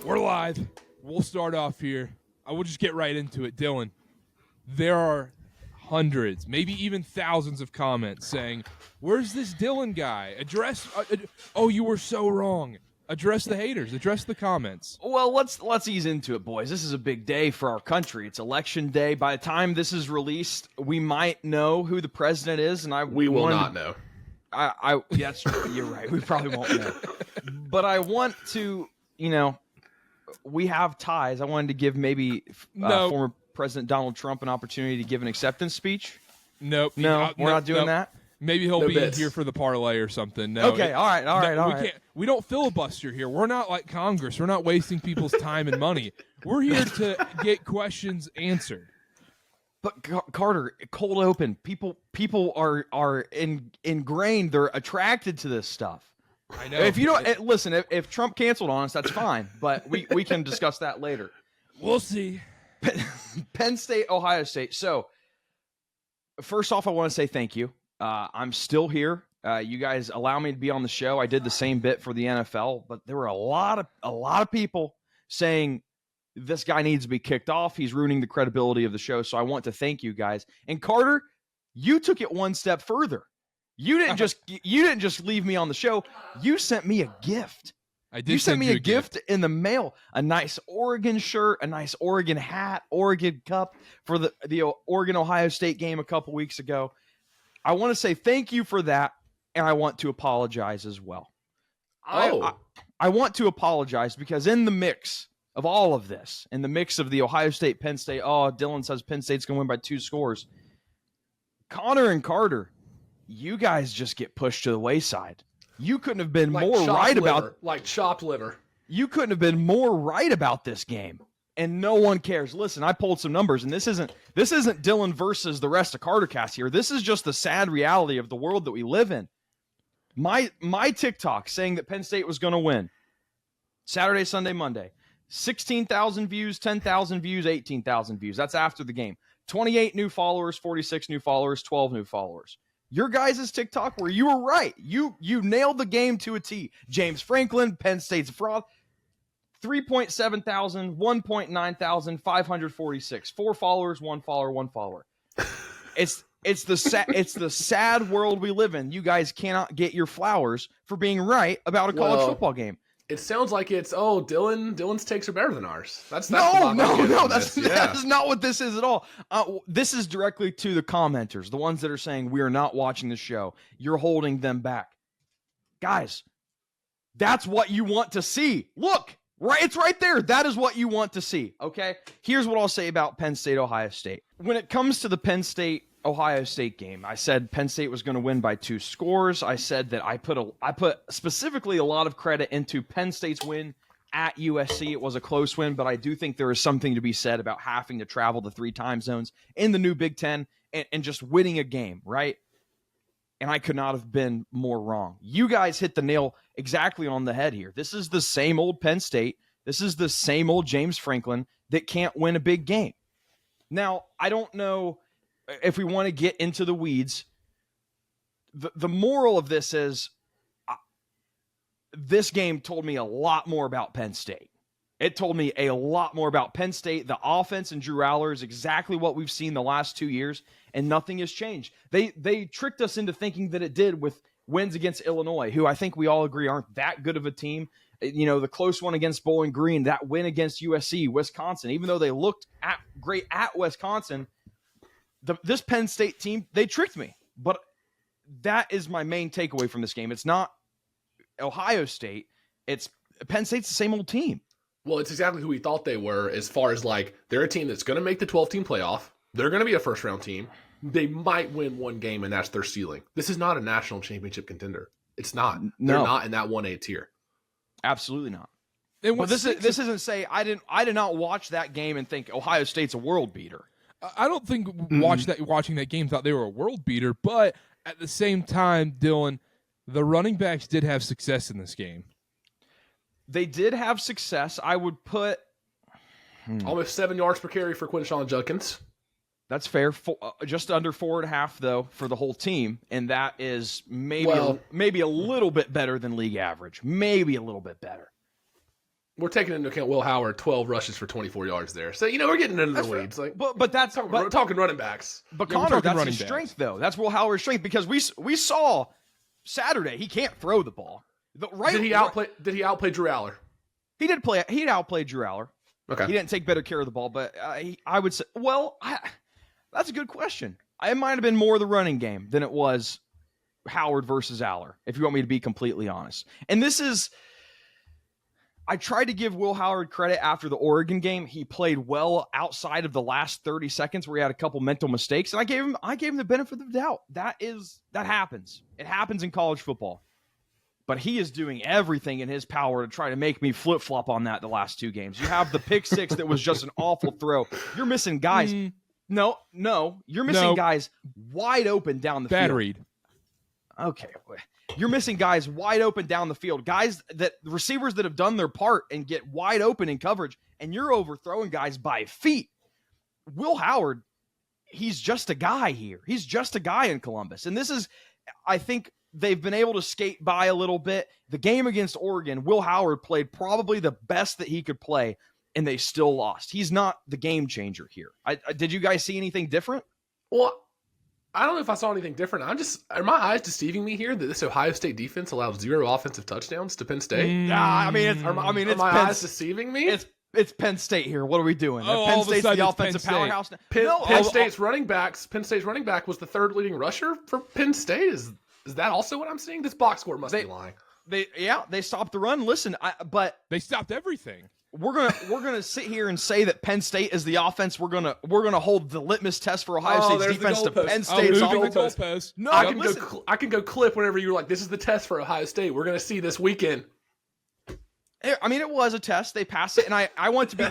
We're live. We'll start off here. I will just get right into it. Dylan, there are hundreds, maybe even thousands of comments saying, where's this Dylan guy? Oh, you were so wrong. Address the haters. Address the comments. Well, let's ease into it, boys. This is a big day for our country. It's election day. By the time this is released, we might know who the president is, and we will not know. That's true. You're right. We probably won't know. But I want to, we have ties. I wanted to give maybe former President Donald Trump an opportunity to give an acceptance speech. Nope. We're not doing that. Maybe he'll be here for the parlay or something. No, okay, all right. We don't filibuster here. We're not like Congress. We're not wasting people's time and money. We're here to get questions answered. But Karter, cold open. People are ingrained. They're attracted to this stuff. I know. If you don't listen, if Trump canceled on us, that's fine. But we can discuss that later. We'll see. Penn State, Ohio State. So first off, I want to say thank you. I'm still here. You guys allow me to be on the show. I did the same bit for the NFL, but there were a lot of people saying this guy needs to be kicked off. He's ruining the credibility of the show. So I want to thank you guys. And Karter, you took it one step further. You didn't just leave me on the show. You sent me a gift. I did. You sent me a gift in the mail. A nice Oregon shirt, a nice Oregon hat, Oregon cup for the Oregon-Ohio State game a couple weeks ago. I want to say thank you for that, and I want to apologize as well. I want to apologize because in the mix of all of this, in the mix of the Ohio State, Penn State, Dylan says Penn State's going to win by 2 scores. Connor and Karter, you guys just get pushed to the wayside. You couldn't have been more right about chopped liver. You couldn't have been more right about this game. And no one cares. Listen, I pulled some numbers, and this isn't Dylan versus the rest of KarterKast here. This is just the sad reality of the world that we live in. My TikTok saying that Penn State was going to win Saturday, Sunday, Monday. 16,000 views, 10,000 views, 18,000 views. That's after the game. 28 new followers, 46 new followers, 12 new followers. Your guys' TikTok where you were right. You nailed the game to a T. James Franklin, Penn State's fraud. 3.7 thousand, 1.9 thousand, 546. 4 followers, 1 follower, 1 follower. It's the sad world we live in. You guys cannot get your flowers for being right about a college football game. It sounds like it's Dylan's takes are better than ours. That's no. That is not what this is at all. This is directly to the commenters, the ones that are saying we are not watching the show. You're holding them back, guys. That's what you want to see. Look. Right, it's right there. That is what you want to see, okay? Here's what I'll say about Penn State, Ohio State. When it comes to the Penn State, Ohio State game, I said Penn State was going to win by 2 scores. I said that I put specifically a lot of credit into Penn State's win at USC. It was a close win, but I do think there is something to be said about having to travel the 3 time zones in the new Big Ten and just winning a game, right? And I could not have been more wrong. You guys hit the nail exactly on the head here. This is the same old Penn State. This is the same old James Franklin that can't win a big game. Now, I don't know if we want to get into the weeds. The moral of this is this game told me a lot more about Penn State. It told me a lot more about Penn State. The offense and Drew Aller is exactly what we've seen the last 2 years, and nothing has changed. They tricked us into thinking that it did with wins against Illinois, who I think we all agree aren't that good of a team. The close one against Bowling Green, that win against USC, Wisconsin, even though they looked great at Wisconsin, this Penn State team, they tricked me. But that is my main takeaway from this game. It's not Ohio State. It's Penn State's the same old team. Well, it's exactly who we thought they were as far as they're a team that's going to make the 12-team playoff. They're going to be a first-round team. They might win 1 game, and that's their ceiling. This is not a national championship contender. It's not. No. They're not in that 1A tier. Absolutely not. Well, this isn't say I did not watch that game and think Ohio State's a world beater. I don't think watching that game thought they were a world beater, but at the same time, Dylan, the running backs did have success in this game. They did have success. I would put almost 7 yards per carry for Quinshon Judkins. That's fair. Just under 4.5 though for the whole team, and that is maybe a little bit better than league average. Maybe a little bit better. we're taking into account Will Howard 12 rushes for 24 yards there. So we're getting into the weeds. Like, but that's we're talking running backs. But Yeah, we're Connor, talking that's running his backs. strength, though. That's Will Howard's strength because we saw Saturday he can't throw the ball. Did he outplay Drew Aller? He did play. He outplayed Drew Aller. Okay. He didn't take better care of the ball, but I would say, that's a good question. It might have been more the running game than it was Howard versus Aller, if you want me to be completely honest. And I tried to give Will Howard credit after the Oregon game. He played well outside of the last 30 seconds where he had a couple mental mistakes, and I gave him the benefit of the doubt. That happens. It happens in college football. But he is doing everything in his power to try to make me flip-flop on that the last 2 games. You have the pick six that was just an awful throw. You're missing guys. No, you're missing guys wide open down the field. Bad read. Okay. You're missing guys wide open down the field. Guys receivers that have done their part and get wide open in coverage, and you're overthrowing guys by feet. Will Howard, he's just a guy here. He's just a guy in Columbus. And this is, I think, they've been able to skate by a little bit. The game against Oregon, Will Howard played probably the best that he could play, and they still lost. He's not the game changer here. Did you guys see anything different? Well, I don't know if I saw anything different. Are my eyes deceiving me here that this Ohio State defense allowed 0 offensive touchdowns to Penn State? Are my eyes deceiving me? It's Penn State here. What are we doing? Oh, Penn all of a State's sudden the it's offensive Penn State. powerhouse. Penn State's running back was the 3rd leading rusher for Penn State. Is that also what I'm seeing? This box score must be lying. They stopped the run. Listen, but They stopped everything. we're gonna sit here and say that Penn State is the offense. We're gonna hold the litmus test for Ohio State's there's the defense to goalpost. Penn Oh, State's moving the offense. goalpost. No, I can listen. I can go clip whenever you're like, this is the test for Ohio State. We're gonna see this weekend. I mean, it was a test. They passed it, and I want to be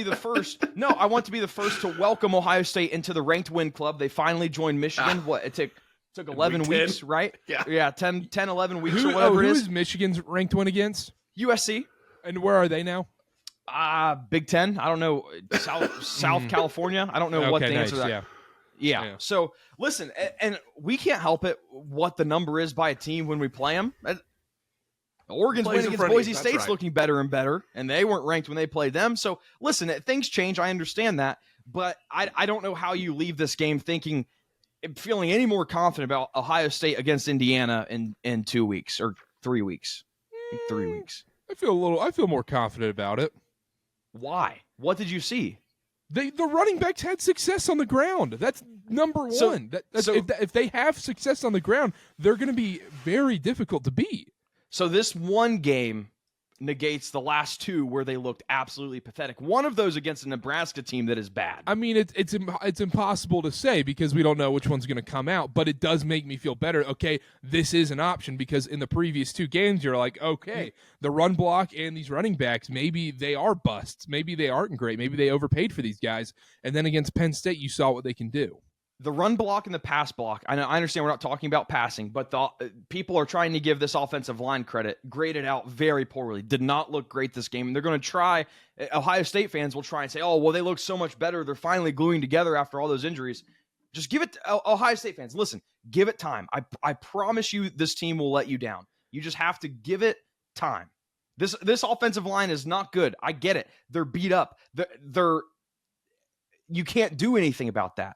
the first. No, I want to be the first to welcome Ohio State into the ranked win club. They finally joined Michigan. What it took 11 Week weeks, 10. right? Yeah. 10, 11 weeks or whatever it who is. is Michigan's ranked one against? USC, And where are they now? Big Ten. I don't know. South California. I don't know what the answer to that. Yeah. Yeah. So listen, and we can't help it what the number is by a team when we play them. Oregon's Plays winning in against front of you. Boise That's State's right. looking better and better, and they weren't ranked when they played them. So listen, things change. I understand that, but I don't know how you leave this game feeling any more confident about Ohio State against Indiana in 2 weeks or 3 weeks. I think 3 weeks. I feel more confident about it. Why? What did you see? The running backs had success on the ground. That's number one. So- If they have success on the ground, they're going to be very difficult to beat. So this one game negates the last 2 where they looked absolutely pathetic. One of those against a Nebraska team that is bad. I mean, it's impossible to say because we don't know which one's going to come out, but it does make me feel better. Okay, this is an option because in the previous 2 games, you're like, okay, the run block and these running backs, maybe they are busts. Maybe they aren't great. Maybe they overpaid for these guys. And then against Penn State, you saw what they can do. The run block and the pass block, I understand we're not talking about passing, but people are trying to give this offensive line credit, graded out very poorly, did not look great this game. And they're going to try, Ohio State fans will try and say, oh, well, they look so much better. They're finally gluing together after all those injuries. Just give it to Ohio State fans. Listen, give it time. I promise you this team will let you down. You just have to give it time. This offensive line is not good. I get it. They're beat up. You can't do anything about that.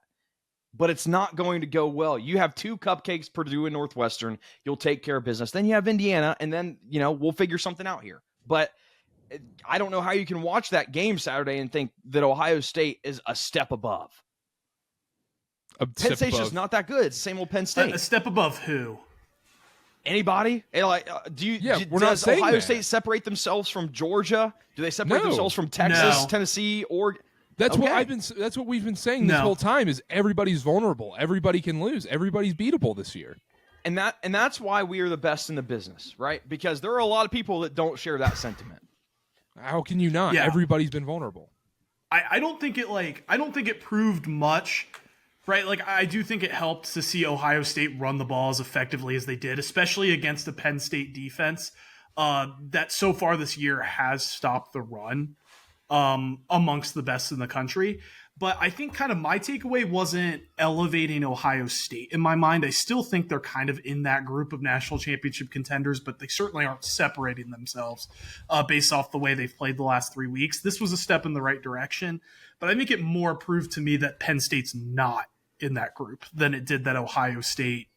But it's not going to go well. You have 2 cupcakes, Purdue and Northwestern. You'll take care of business. Then you have Indiana, and then, we'll figure something out here. But I don't know how you can watch that game Saturday and think that Ohio State is a step above. Penn State's just not that good. It's the same old Penn State. A step above who? Anybody? We're not does saying Ohio that. State separate themselves from Georgia? Do they separate No. themselves from Texas, No. Tennessee, Oregon? That's Okay. That's what we've been saying this No. whole time is everybody's vulnerable. Everybody can lose. Everybody's beatable this year. And that's why we are the best in the business, right? Because there are a lot of people that don't share that sentiment. How can you not? Yeah. Everybody's been vulnerable. I don't think it proved much, right? Like, I do think it helped to see Ohio State run the ball as effectively as they did, especially against the Penn State defense that so far this year has stopped the run amongst the best in the country. But I think kind of my takeaway wasn't elevating Ohio State in my mind. I still think they're kind of in that group of national championship contenders, but they certainly aren't separating themselves based off the way they've played the last 3 weeks. This was a step in the right direction, but I think it more proved to me that Penn State's not in that group than it did that Ohio State.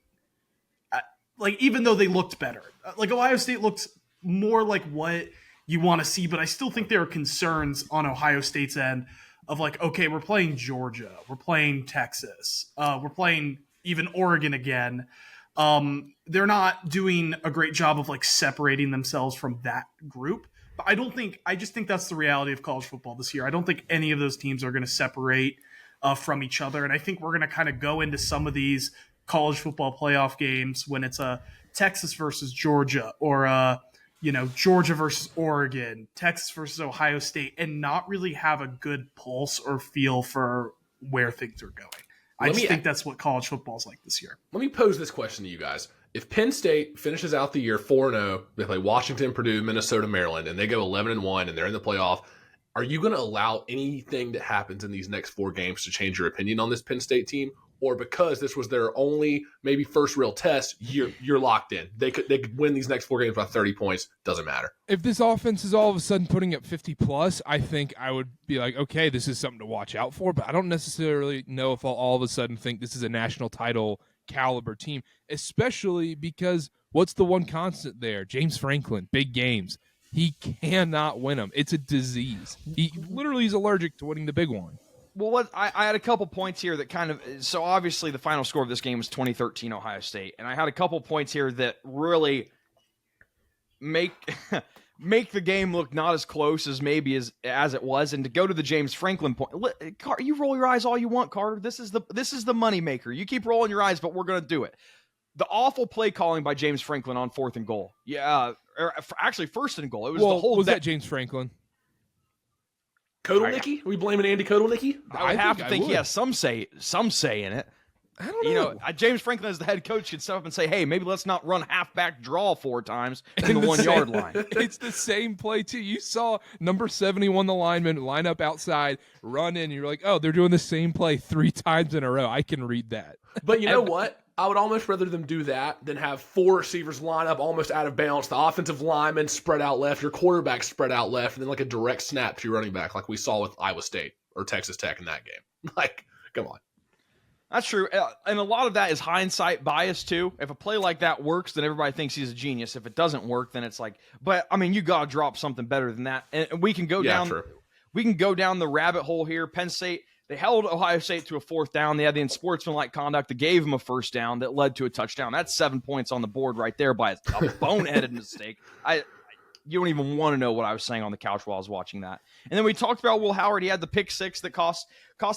Like, even though they looked better, like Ohio State looked more like what you want to see, but I still think there are concerns on Ohio State's end of like, okay, we're playing Georgia, we're playing Texas, we're playing even Oregon again. They're not doing a great job of like separating themselves from that group. But I just think that's the reality of college football this year. I don't think any of those teams are going to separate from each other. And I think we're going to kind of go into some of these college football playoff games when it's a Texas versus Georgia or Georgia versus Oregon, Texas versus Ohio State, and not really have a good pulse or feel for where things are going. I just think that's what college football is like this year. Let me pose this question to you guys. If Penn State finishes out the year 4-0, they play Washington, Purdue, Minnesota, Maryland, and they go 11-1 and they're in the playoff, are you going to allow anything that happens in these next 4 games to change your opinion on this Penn State team? Or because this was their only maybe first real test, you're locked in. They could win these next 4 games by 30 points. Doesn't matter. If this offense is all of a sudden putting up 50 plus, I think I would be like, okay, this is something to watch out for. But I don't necessarily know if I'll all of a sudden think this is a national title caliber team, especially because what's the one constant there? James Franklin, big games. He cannot win them. It's a disease. He literally is allergic to winning the big one. Well, I had a couple points here that kind of – so obviously the final score of this game was 2013 Ohio State, and I had a couple points here that really make the game look not as close as maybe as it was. And to go to the James Franklin point, you roll your eyes all you want, Carter. This is the moneymaker. You keep rolling your eyes, but we're going to do it. The awful play calling by James Franklin on 4th and goal. Yeah, actually 1st and goal. It was the whole – was that James Franklin? Kotelnicki? Are we blaming Andy Kotelnicki? I would have to think he has some say in it. I don't know. James Franklin as the head coach could step up and say, hey, maybe let's not run halfback draw 4 times in the 1 yard line. It's the same play, too. You saw number 71, the lineman, line up outside, run in. And you're like, oh, they're doing the same play 3 times in a row. I can read that. But you know what? I would almost rather them do that than have 4 receivers line up almost out of balance, the offensive lineman spread out left, your quarterback spread out left, and then like a direct snap to your running back like we saw with Iowa State or Texas Tech in that game. Like, come on. That's true. And a lot of that is hindsight bias, too. If a play like that works, then everybody thinks he's a genius. If it doesn't work, then it's like, but, I mean, you got to drop something better than that. And we can go down. True. We can go down the rabbit hole here. Penn State. They held Ohio State to a 4th down. They had the unsportsmanlike conduct that gave them a 1st down that led to a touchdown. That's 7 points on the board right there by a boneheaded mistake. You don't even want to know what I was saying on the couch while I was watching that. And then we talked about Will Howard. He had the pick 6 that cost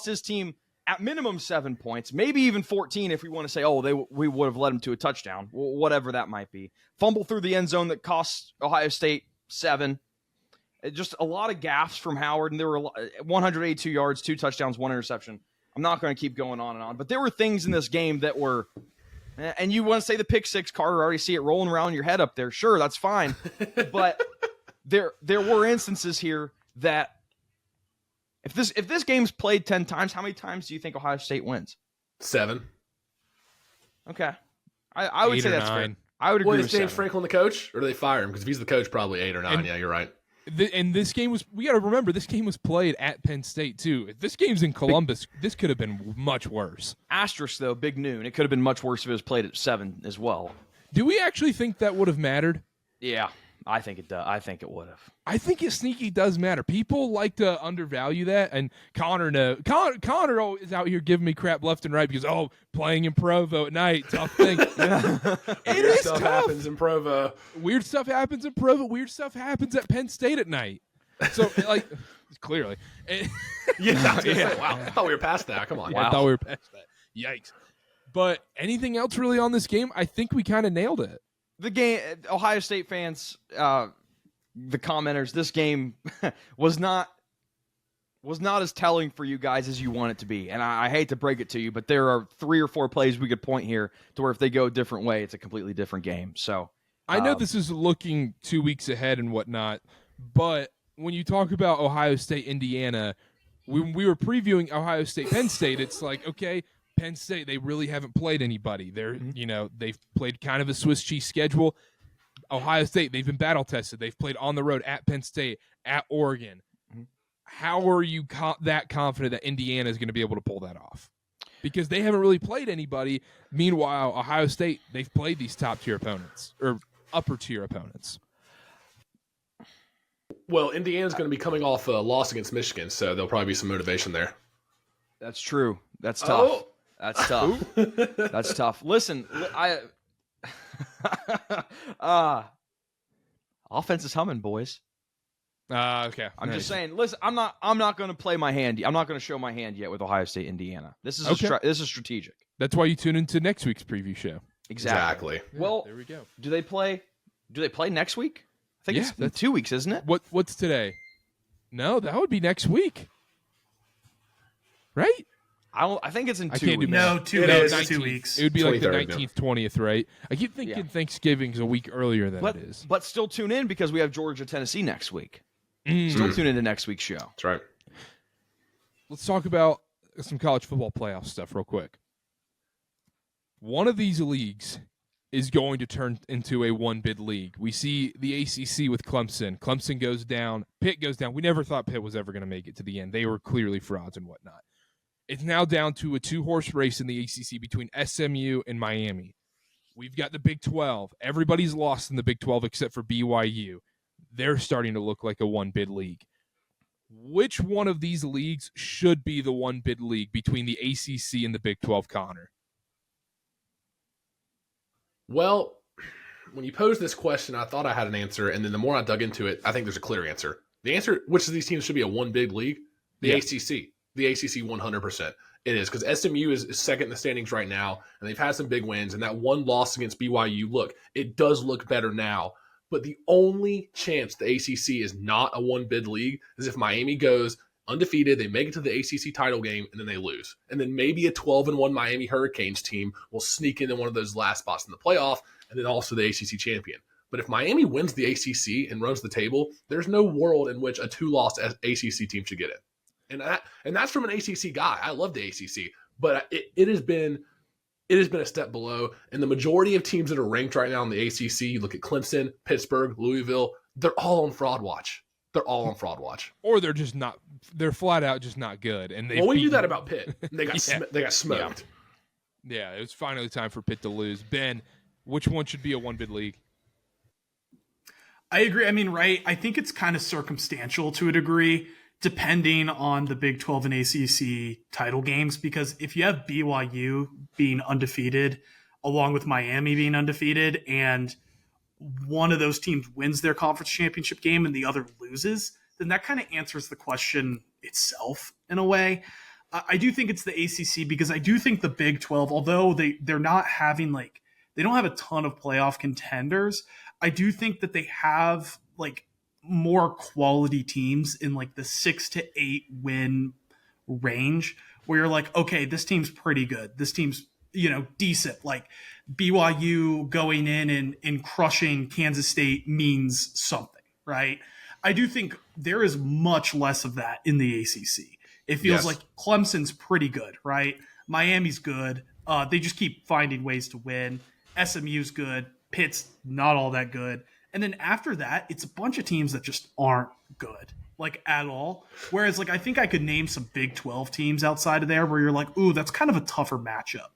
his team at minimum 7 points, maybe even 14 if we want to say, we would have led him to a touchdown, whatever that might be. Fumble through the end zone that cost Ohio State 7. Just a lot of gaffes from Howard, and there were 182 yards, 2 touchdowns, 1 interception. I'm not going to keep going on and on, but there were things in this game that were, and you want to say the pick 6, Carter, I already see it rolling around your head up there. Sure, that's fine. But there were instances here that if this game's played 10 times, how many times do you think Ohio State wins? 7. Okay. I would say that's 9. Fair. I would agree with Is James Franklin the coach, or do they fire him? Because if he's the coach, probably 8 or 9. Yeah, you're right. And this game we got to remember, this game was played at Penn State, too. If this game's in Columbus, this could have been much worse. Asterisk, though, big noon. It could have been much worse if it was played at 7 as well. Do we actually think that would have mattered? Yeah, I think it does. I think it would have. I think it sneaky does matter. People like to undervalue that, and Connor is out here giving me crap left and right because playing in Provo at night, tough thing. It is tough. Happens in Provo. Weird stuff happens in Provo. Weird stuff happens at Penn State at night. So clearly, yeah. Wow, I thought we were past that. Come on, I thought we were past that. Yikes! But anything else really on this game? I think we kind of nailed it. The game, Ohio State fans, the commenters, this game was not as telling for you guys as you want it to be. And I hate to break it to you, but there are 3 or 4 plays we could point here to where if they go a different way, it's a completely different game. So I know this is looking 2 weeks ahead and whatnot, but when you talk about Ohio State, Indiana, when we were previewing Ohio State, Penn State, it's like, okay, Penn State, they really haven't played anybody. They're, they've played kind of a Swiss cheese schedule. Ohio State, they've been battle tested. They've played on the road at Penn State, at Oregon. How are you that confident that Indiana is going to be able to pull that off? Because they haven't really played anybody. Meanwhile, Ohio State, they've played these top-tier opponents or upper-tier opponents. Well, Indiana's going to be coming off a loss against Michigan, so there'll probably be some motivation there. That's true. That's tough. Oh. That's tough. That's tough. Listen, offense is humming, boys. Okay. I'm just saying. Listen, I'm not going to play my hand. I'm not going to show my hand yet with Ohio State, Indiana. This is this is strategic. That's why you tune into next week's preview show. Exactly. Well, there we go. Do they play next week? I think it's that's 2 weeks, isn't it? What's today? No, that would be next week. Right? I think it's in 2 weeks. No, 2 weeks. 2 weeks. It would be like the 23rd, 19th, 20th, right? I keep thinking Thanksgiving's a week earlier than it is. But still tune in because we have Georgia, Tennessee next week. Still tune into next week's show. That's right. Let's talk about some college football playoff stuff real quick. One of these leagues is going to turn into a one-bid league. We see the ACC with Clemson. Clemson goes down. Pitt goes down. We never thought Pitt was ever going to make it to the end. They were clearly frauds and whatnot. It's now down to a two-horse race in the ACC between SMU and Miami. We've got the Big 12. Everybody's lost in the Big 12 except for BYU. They're starting to look like a one-bid league. Which one of these leagues should be the one-bid league between the ACC and the Big 12, Connor? Well, when you posed this question, I thought I had an answer, and then the more I dug into it, I think there's a clear answer. The answer, which of these teams should be a one-bid league? The ACC. The ACC 100%. It is, because SMU is second in the standings right now, and they've had some big wins, and that one loss against BYU, look, it does look better now. But the only chance the ACC is not a one-bid league is if Miami goes undefeated, they make it to the ACC title game, and then they lose. And then maybe a 12-1 Miami Hurricanes team will sneak into one of those last spots in the playoff, and then also the ACC champion. But if Miami wins the ACC and runs the table, there's no world in which a two-loss ACC team should get it. And that's from an ACC guy. I love the ACC, but it has been a step below. And the majority of teams that are ranked right now in the ACC, you look at Clemson, Pittsburgh, Louisville, they're all on fraud watch. Or they're just not. They're flat out just not good. And we knew that about Pitt. They got smoked. Yeah, it was finally time for Pitt to lose. Ben, which one should be a one-bid league? I agree. I mean, right? I think it's kind of circumstantial to a degree, depending on the Big 12 and ACC title games, because if you have BYU being undefeated along with Miami being undefeated and one of those teams wins their conference championship game and the other loses, then that kind of answers the question itself in a way. I do think it's the ACC because I do think the Big 12, although they're not having they don't have a ton of playoff contenders, I do think that they have more quality teams in the 6 to 8 win range where you're like, okay, this team's pretty good. This team's, decent. Like BYU going in and crushing Kansas State means something, right? I do think there is much less of that in the ACC. It feels like Clemson's pretty good, right? Miami's good. They just keep finding ways to win. SMU's good. Pitt's not all that good. And then after that, it's a bunch of teams that just aren't good, at all. Whereas, I think I could name some Big 12 teams outside of there where you're like, ooh, that's kind of a tougher matchup.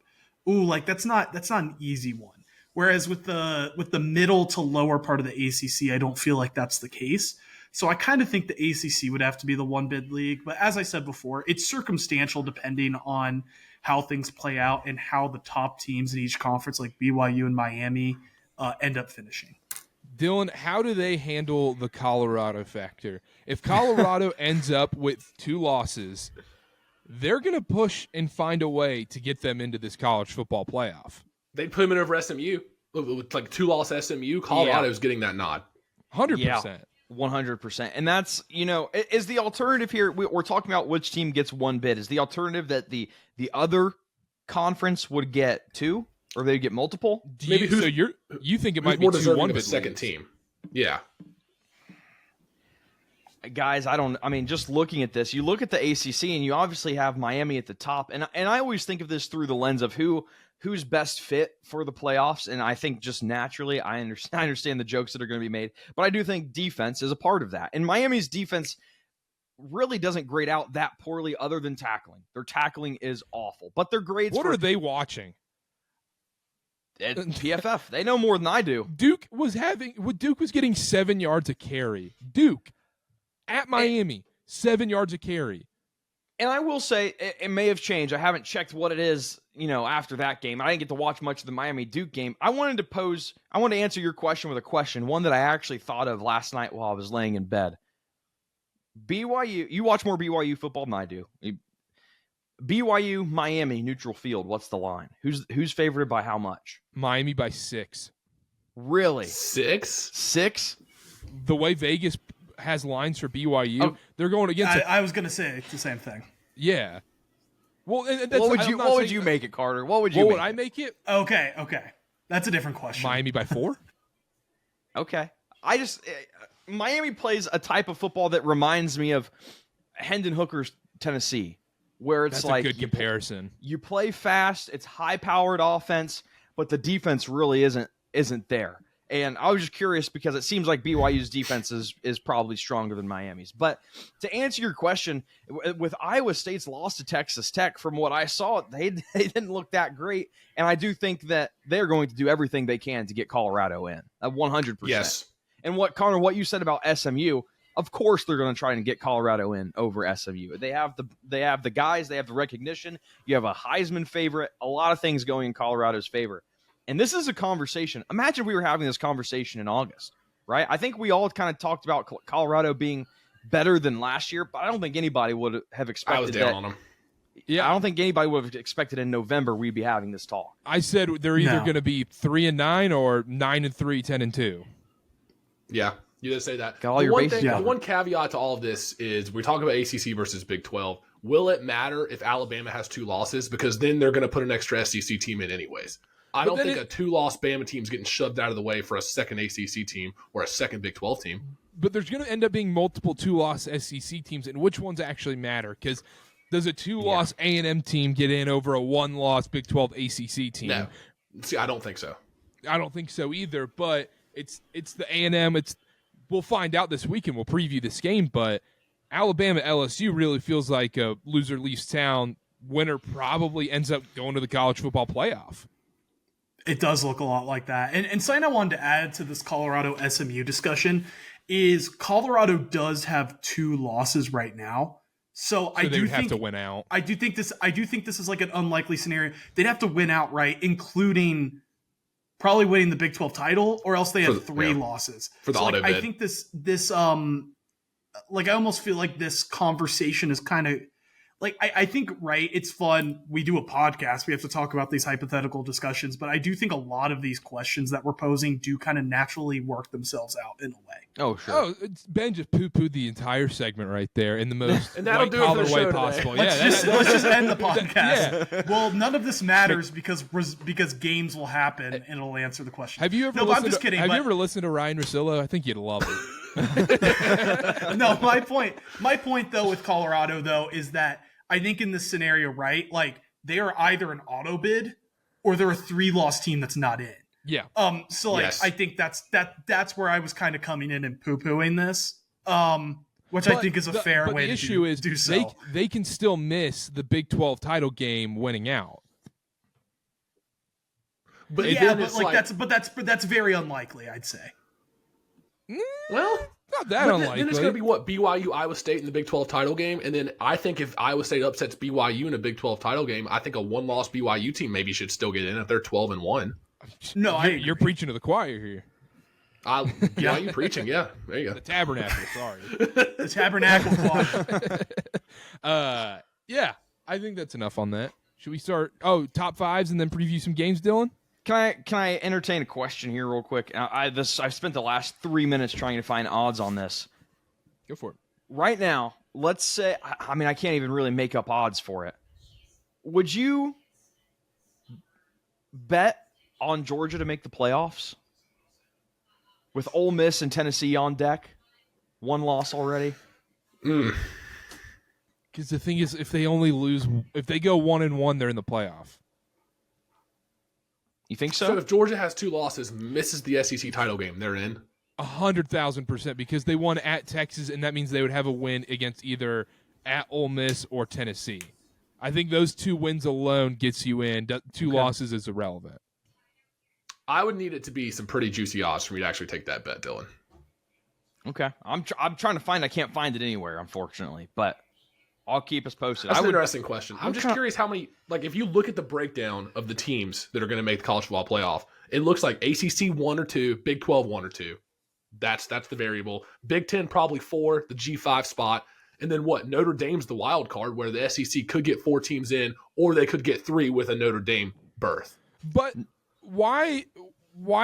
Ooh, that's not an easy one. Whereas with the middle to lower part of the ACC, I don't feel like that's the case. So I kind of think the ACC would have to be the one bid league. But as I said before, it's circumstantial depending on how things play out and how the top teams in each conference, like BYU and Miami, end up finishing. Dylan, how do they handle the Colorado factor? If Colorado ends up with 2 losses, they're going to push and find a way to get them into this college football playoff. They'd put them in over SMU. With 2-loss SMU, Colorado's getting that nod. 100%. Yeah, 100%. And that's, is the alternative here, we're talking about which team gets one bid. Is the alternative that the other conference would get 2? Or they get multiple? You think it might be more 2 deserving one of a bid second leagues. team? Yeah. Guys, I mean, just looking at this, you look at the ACC and you obviously have Miami at the top. And I always think of this through the lens of who's best fit for the playoffs. And I think just naturally, I understand the jokes that are going to be made, but I do think defense is a part of that. And Miami's defense really doesn't grade out that poorly other than tackling. Their tackling is awful, but their grades. What are they watching? PFF. They know more than I do. Duke was getting 7 yards a carry. Duke at Miami, 7 yards a carry. And I will say it may have changed. I haven't checked what it is, after that game. I didn't get to watch much of the Miami-Duke game. I wanted to answer your question with a question, one that I actually thought of last night while I was laying in bed. BYU, you watch more BYU football than I do. BYU, Miami, neutral field. What's the line? Who's favored by how much? Miami by 6. Really? 6? 6? The way Vegas has lines for BYU, they're going against. I was going to say the same thing. Yeah. Well, and that's, what would you make it, Carter? What would you? What would I make it? Okay. That's a different question. Miami by 4. Okay. Miami plays a type of football that reminds me of Hendon Hooker's Tennessee, where it's That's like a good comparison. You play fast, it's high-powered offense, but the defense really isn't there. And I was just curious because it seems like BYU's defense is probably stronger than Miami's. But to answer your question, with Iowa State's loss to Texas Tech, from what I saw, they didn't look that great. And I do think that they're going to do everything they can to get Colorado in, 100%. Yes. And what you said about SMU, of course they're going to try and get Colorado in over SMU. They have the guys, they have the recognition. You have a Heisman favorite, a lot of things going in Colorado's favor. And this is a conversation. Imagine we were having this conversation in August, right? I think we all kind of talked about Colorado being better than last year, but I don't think anybody would have expected I was down on them. Yeah, I don't think anybody would have expected in November we'd be having this talk. I said they're either going to be 3-9 or 9-3, 10-2. Yeah. You did say that. Got all your bases covered. The one caveat to all of this is we're talking about ACC versus Big 12. Will it matter if Alabama has 2 losses? Because then they're going to put an extra SEC team in anyways. I don't think a 2-loss Bama team's getting shoved out of the way for a second ACC team or a second Big 12 team. But there's going to end up being multiple 2-loss SEC teams, and which ones actually matter? Because does a 2-loss A&M team get in over a 1-loss Big 12 ACC team? No. See, I don't think so. I don't think so either, but it's the A&M. We'll find out this weekend. We'll preview this game, but Alabama LSU really feels like a loser leaves town. Winner probably ends up going to the college football playoff. It does look a lot like that. And something I wanted to add to this Colorado SMU discussion is Colorado does have 2 losses right now. So I do think have to win out. I do think this is like an unlikely scenario. They'd have to win outright, including probably winning the Big 12 title, or else they have 3 losses. For the auto bid. I think this I almost feel like this conversation is kind of like, I think, right, it's fun. We do a podcast. We have to talk about these hypothetical discussions. But I do think a lot of these questions that we're posing do kind of naturally work themselves out in a way. Oh, sure. Oh, Ben just poo-pooed the entire segment right there in the most and that'll do it for the way show possible. Let's just end the podcast. Yeah. Well, none of this matters because games will happen and it'll answer the question. Have you ever I'm just kidding. Have you ever listened to Ryan Russillo? I think you'd love it. No, my point though with Colorado though is that I think in this scenario, right, like they are either an auto bid or they're a 3-loss team that's not in. Yeah. So like I think that's where I was kind of coming in and poo-pooing this. Which I think is a fair way to do so. They can still miss the Big 12 title game winning out. But that's very unlikely, I'd say. Well, not that unlikely. Then it's going to be BYU, Iowa State in the Big 12 title game, and then I think if Iowa State upsets BYU in a Big 12 title game, I think a 1-loss BYU team maybe should still get in if they're 12-1. No, you're preaching to the choir here. BYU preaching, yeah. There you go. The Tabernacle, sorry. The Tabernacle choir. Yeah, I think that's enough on that. Should we start? Oh, top 5s and then preview some games, Dylan? Can I entertain a question here real quick? I've spent the last 3 minutes trying to find odds on this. Go for it. Right now, let's say, I mean, I can't even really make up odds for it. Would you bet on Georgia to make the playoffs with Ole Miss and Tennessee on deck? 1 loss already. Because the thing is, if they only lose, if they go 1-1, they're in the playoff. You think so? So if Georgia has 2 losses, misses the SEC title game, they're in? 100,000% because they won at Texas, and that means they would have a win against either at Ole Miss or Tennessee. I think those 2 wins alone gets you in. 2 losses is irrelevant. I would need it to be some pretty juicy odds for me to actually take that bet, Dylan. Okay. I'm trying to find. I can't find it anywhere, unfortunately, but I'll keep us posted. That's an interesting question. I'm just curious how many, like, if you look at the breakdown of the teams that are going to make the college football playoff, it looks like ACC 1 or 2, Big 12 1 or 2. That's the variable. Big 10 probably 4, the G5 spot. And then what? Notre Dame's the wild card where the SEC could get 4 teams in, or they could get 3 with a Notre Dame berth. But why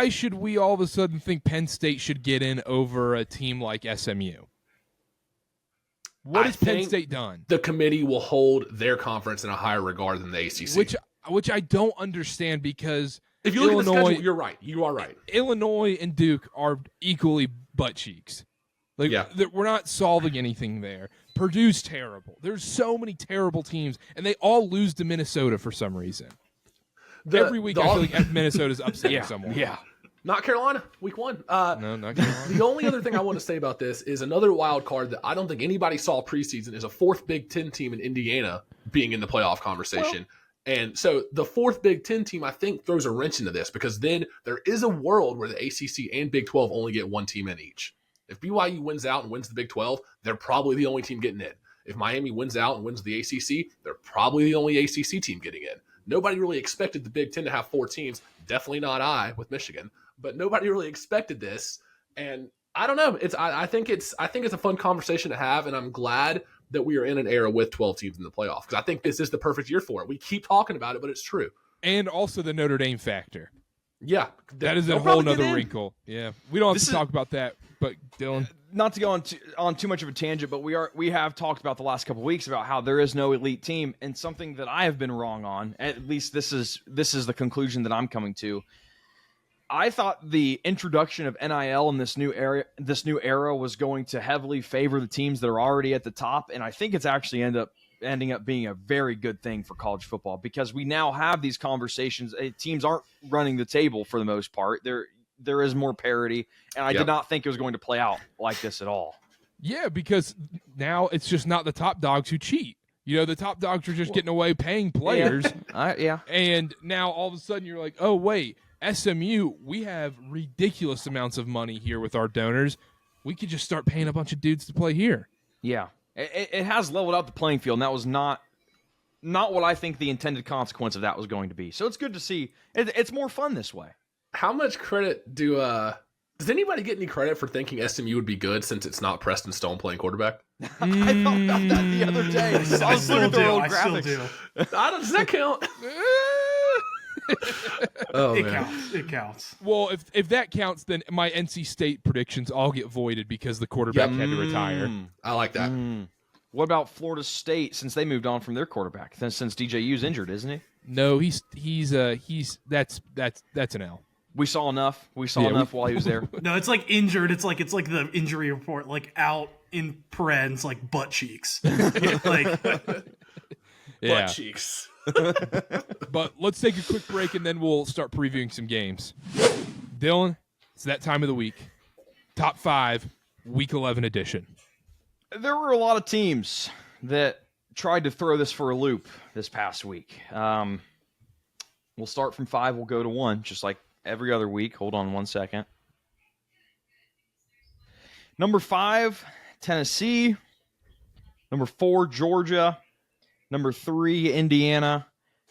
should we all of a sudden think Penn State should get in over a team like SMU? What has Penn State done? The committee will hold their conference in a higher regard than the ACC. Which I don't understand because if you look at the schedule, you're right. You are right. Illinois and Duke are equally butt cheeks. We're not solving anything there. Purdue's terrible. There's so many terrible teams, and they all lose to Minnesota for some reason. Every week I feel like Minnesota's upsetting someone. Yeah. Not Carolina, week 1. No, not Carolina. The only other thing I want to say about this is another wild card that I don't think anybody saw preseason is a 4th Big Ten team in Indiana being in the playoff conversation. And so the 4th Big Ten team, I think, throws a wrench into this because then there is a world where the ACC and Big 12 only get 1 team in each. If BYU wins out and wins the Big 12, they're probably the only team getting in. If Miami wins out and wins the ACC, they're probably the only ACC team getting in. Nobody really expected the Big Ten to have 4 teams. Definitely not I with Michigan, but nobody really expected this. And I don't know. I think it's a fun conversation to have, and I'm glad that we are in an era with 12 teams in the playoff because I think this is the perfect year for it. We keep talking about it, but it's true. And also the Notre Dame factor. Yeah, that is a whole nother wrinkle. Yeah, we don't have to talk about that. But Dylan, not to go on too much of a tangent, but we have talked about the last couple of weeks about how there is no elite team, and something that I have been wrong on. At least this is the conclusion that I'm coming to. I thought the introduction of NIL in this new era was going to heavily favor the teams that are already at the top, and I think it's actually ending up being a very good thing for college football because we now have these conversations. Teams aren't running the table for the most part. There is more parity, and I did not think it was going to play out like this at all. Yeah, because now it's just not the top dogs who cheat. You know, the top dogs are just getting away paying players. Yeah. And now all of a sudden you're like, oh, wait, SMU, we have ridiculous amounts of money here with our donors. We could just start paying a bunch of dudes to play here. Yeah. It has leveled out the playing field, and that was not what I think the intended consequence of that was going to be. So it's good to see. It's more fun this way. How much credit does anybody get any credit for thinking SMU would be good since it's not Preston Stone playing quarterback? I thought about that the other day. I was looking at their old graphics. Does that count? It counts. Well, if that counts, then my NC State predictions all get voided because the quarterback had to retire. I like that. What about Florida State since they moved on from their quarterback? Since DJU's injured, isn't he? No, that's an L. We saw enough. Enough while he was there. No, it's like injured. It's like the injury report, like out in parens, like butt cheeks. Butt cheeks. But let's take a quick break and then we'll start previewing some games. Dylan, it's that time of the week. Top 5, Week 11 edition. There were a lot of teams that tried to throw this for a loop this past week. We'll start from 5. We'll go to 1, just like every other week. Hold on 1 second. Number 5, Tennessee. Number 4, Georgia. Number 3, Indiana.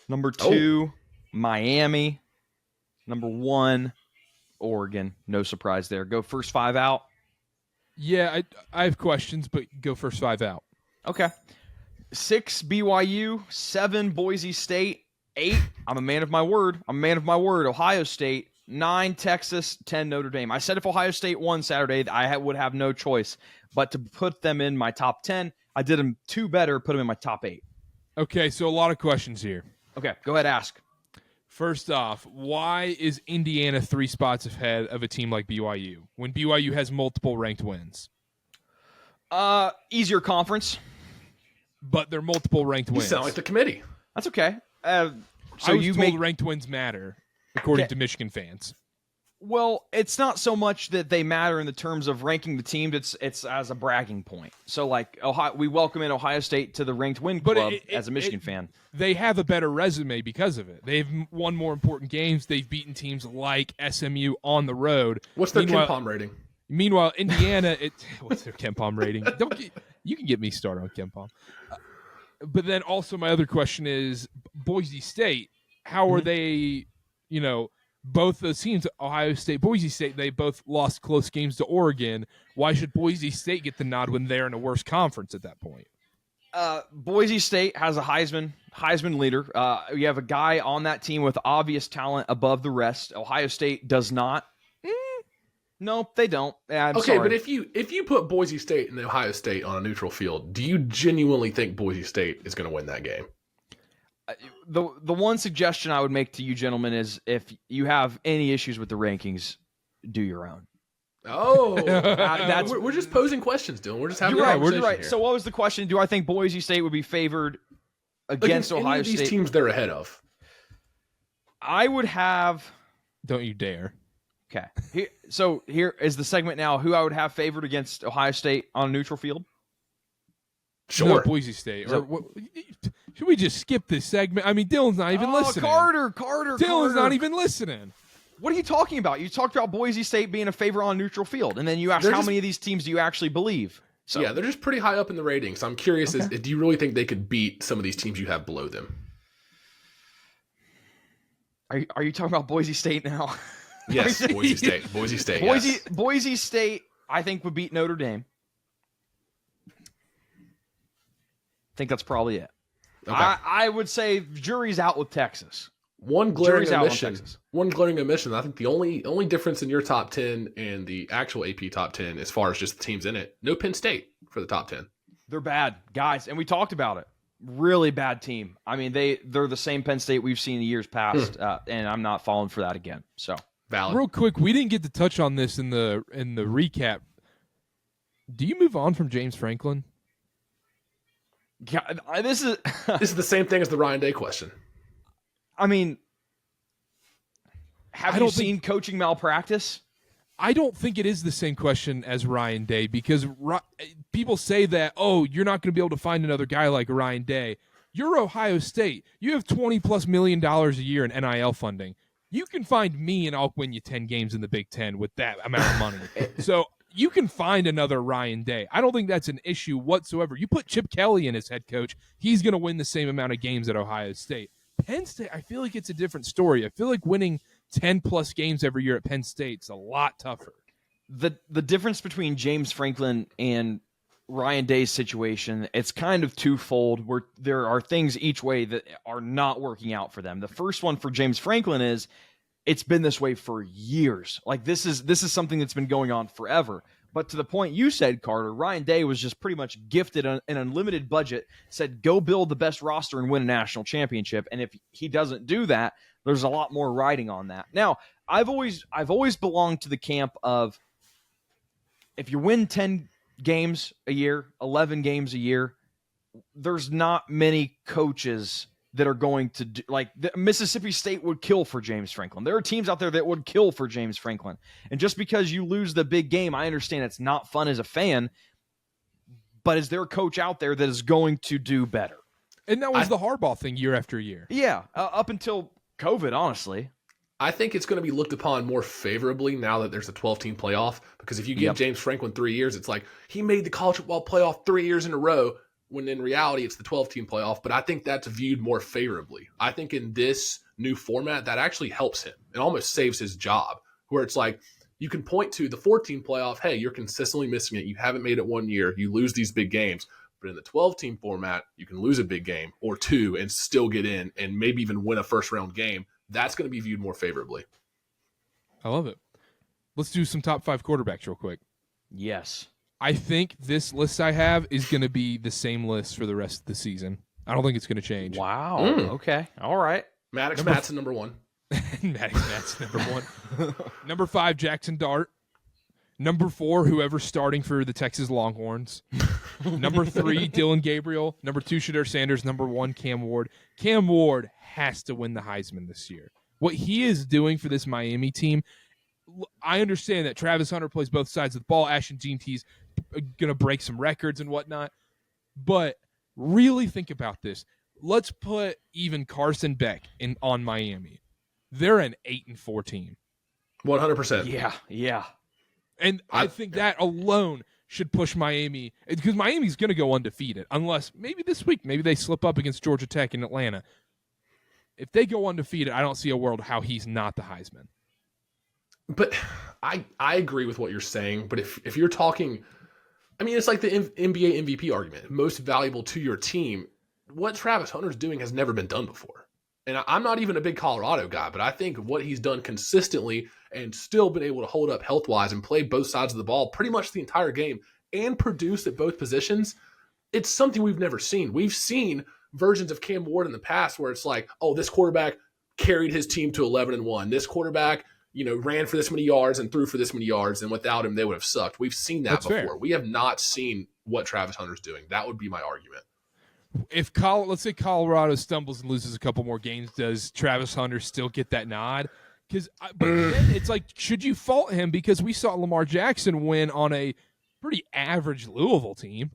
Number 2, Miami. Number 1, Oregon. No surprise there. Go first 5 out. Yeah, I have questions, but go first 5 out. Okay. 6, BYU. 7, Boise State. 8, I'm a man of my word. Ohio State. 9, Texas. 10, Notre Dame. I said if Ohio State won Saturday, I would have no choice but to put them in my top 10. I did them 2 better, put them in my top 8. Okay, so a lot of questions here. Okay, go ahead, ask. First off, why is Indiana 3 spots ahead of a team like BYU when BYU has multiple ranked wins? Easier conference. But they're multiple ranked You wins. sound like the committee. That's okay. So So you you told make ranked wins matter, according to Michigan fans. Well, it's not so much that they matter in the terms of ranking the team. It's as a bragging point. So, like, we welcome in Ohio State to the ranked win club as a Michigan fan. They have a better resume because of it. They've won more important games. They've beaten teams like SMU on the road. What's their KenPom rating? Meanwhile, Indiana, what's their KenPom rating? You can get me started on KenPom. But then also my other question is Boise State. How are they? Both those teams, Ohio State, Boise State, they both lost close games to Oregon. Why should Boise State get the nod when they're in a worse conference at that point? Boise State has a Heisman leader. You have a guy on that team with obvious talent above the rest. Ohio State does not. Nope, they don't. I'm okay, sorry. but if you put Boise State and Ohio State on a neutral field, do you genuinely think Boise State is going to win that game? The one suggestion I would make to you gentlemen is if you have any issues with the rankings, do your own. Oh, we're just posing questions, Dylan. We're just having a conversation You're right. here. So what was the question? Do I think Boise State would be favored against Ohio any of these State? teams they're ahead of. I would have. Don't you dare. Okay. Here is the segment now. Who I would have favored against Ohio State on a neutral field? Sure. No, Boise State. Should we just skip this segment? I mean, Dylan's not even listening. Carter. Dylan's not even listening. What are you talking about? You talked about Boise State being a favorite on a neutral field, and then you asked how many of these teams do you actually believe? So, yeah, they're just pretty high up in the ratings. So I'm curious, do you really think they could beat some of these teams you have below them? Are you talking about Boise State now? Yes, Boise State. Yes. Boise State, I think, would beat Notre Dame. I think that's probably it. Okay. I would say jury's out with Texas. One glaring Jury's out on omission. Texas. One glaring omission. I think the only difference in your top 10 and the actual AP top 10, as far as just the teams in it, no Penn State for the top 10. They're bad, guys, and we talked about it. Really bad team. I mean, they're the same Penn State we've seen in years past, and I'm not falling for that again. So valid. Real quick, we didn't get to touch on this in the recap. Do you move on from James Franklin? God, this is This is the same thing as the Ryan Day question. I mean, have you seen coaching malpractice? I don't think it is the same question as Ryan Day because people say that, oh, you're not going to be able to find another guy like Ryan Day. You're Ohio State. You have $20+ million a year in NIL funding. You can find me and I'll win you 10 games in the Big Ten with that amount of money. So you can find another Ryan Day. I don't think that's an issue whatsoever. You put Chip Kelly in as head coach, he's going to win the same amount of games at Ohio State. Penn State, I feel like it's a different story. I feel like winning 10+ games every year at Penn State's a lot tougher. The difference between James Franklin and Ryan Day's situation, it's kind of twofold, where there are things each way that are not working out for them. The first one for James Franklin is it's been this way for years. Like this is something that's been going on forever. But to the point you said, Karter, Ryan Day was just pretty much gifted an unlimited budget, said go build the best roster and win a national championship. And if he doesn't do that, there's a lot more riding on that. Now, I've always belonged to the camp of if you win 10 games a year, 11 games a year, there's not many coaches that are going to do, like Mississippi State would kill for James Franklin. There are teams out there that would kill for James Franklin. And just because you lose the big game, I understand it's not fun as a fan, but is there a coach out there that is going to do better? And that was the Harbaugh thing year after year. Yeah, up until COVID, honestly. I think it's going to be looked upon more favorably now that there's a 12-team playoff, because if you give James Franklin 3 years, it's like he made the college football playoff 3 years in a row, when in reality it's the 12-team playoff. But I think that's viewed more favorably. I think in this new format, that actually helps him. It almost saves his job, where it's like you can point to the 14 playoff, hey, you're consistently missing it. You haven't made it 1 year. You lose these big games. But in the 12-team format, you can lose a big game or two and still get in and maybe even win a first-round game. That's going to be viewed more favorably. I love it. Let's do some top 5 quarterbacks real quick. Yes. I think this list I have is going to be the same list for the rest of the season. I don't think it's going to change. Wow. Okay. All right. Maddox Mattson, number 1. Maddox Mattson, number 1. Number 5, Jackson Dart. Number 4, whoever's starting for the Texas Longhorns. Number 3, Dylan Gabriel. Number 2, Shedeur Sanders. Number 1, Cam Ward. Cam Ward has to win the Heisman this year. What he is doing for this Miami team, I understand that Travis Hunter plays both sides of the ball. Ashton Jeanty's going to break some records and whatnot. But really think about this. Let's put even Carson Beck on Miami. They're an 8-4 team. 100%. Yeah. And I think that alone should push Miami, because Miami's going to go undefeated unless maybe this week, maybe they slip up against Georgia Tech in Atlanta. If they go undefeated, I don't see a world how he's not the Heisman. But I agree with what you're saying. But if you're talking, I mean, it's like the NBA MVP argument, most valuable to your team. What Travis Hunter's doing has never been done before. And I'm not even a big Colorado guy, but I think what he's done consistently and still been able to hold up health-wise and play both sides of the ball pretty much the entire game and produce at both positions, it's something we've never seen. We've seen versions of Cam Ward in the past where it's like, oh, this quarterback carried his team to 11-1. This quarterback, ran for this many yards and threw for this many yards, and without him, they would have sucked. We've seen that That's before. fair. We have not seen what Travis Hunter's doing. That would be my argument. If let's say Colorado stumbles and loses a couple more games, does Travis Hunter still get that nod? But then it's like, should you fault him because we saw Lamar Jackson win on a pretty average Louisville team?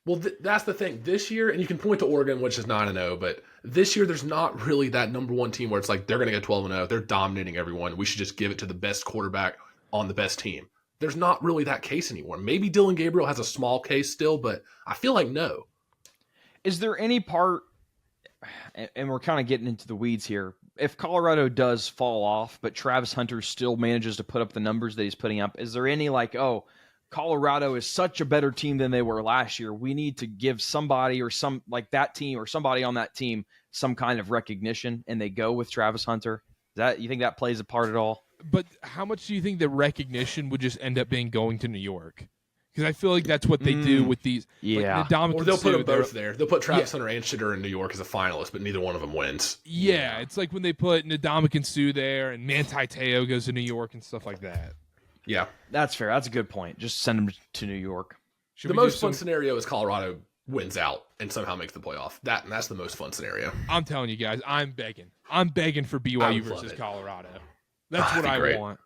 Well, that's the thing. This year, and you can point to Oregon, which is 9-0, but this year there's not really that number one team where it's like they're going to get 12-0. They're dominating everyone. We should just give it to the best quarterback on the best team. There's not really that case anymore. Maybe Dylan Gabriel has a small case still, but I feel like no. Is there any part, and we're kind of getting into the weeds here, if Colorado does fall off, but Travis Hunter still manages to put up the numbers that he's putting up, is there any Colorado is such a better team than they were last year, we need to give somebody or that team or somebody on that team some kind of recognition, and they go with Travis Hunter? You think that plays a part at all? But how much do you think the recognition would just end up being going to New York? Because I feel like that's what they do with these. Yeah. Or they'll put them both there. They'll put Travis Hunter and Shedeur in New York as a finalist, but neither one of them wins. Yeah, it's like when they put Ndamukong Suh there and Manti Te'o goes to New York and stuff like that. Yeah. That's fair. That's a good point. Just send them to New York. The most fun scenario is Colorado wins out and somehow makes the playoff. That's the most fun scenario. I'm telling you guys, I'm begging. I'm begging for BYU versus Colorado. That's what I want.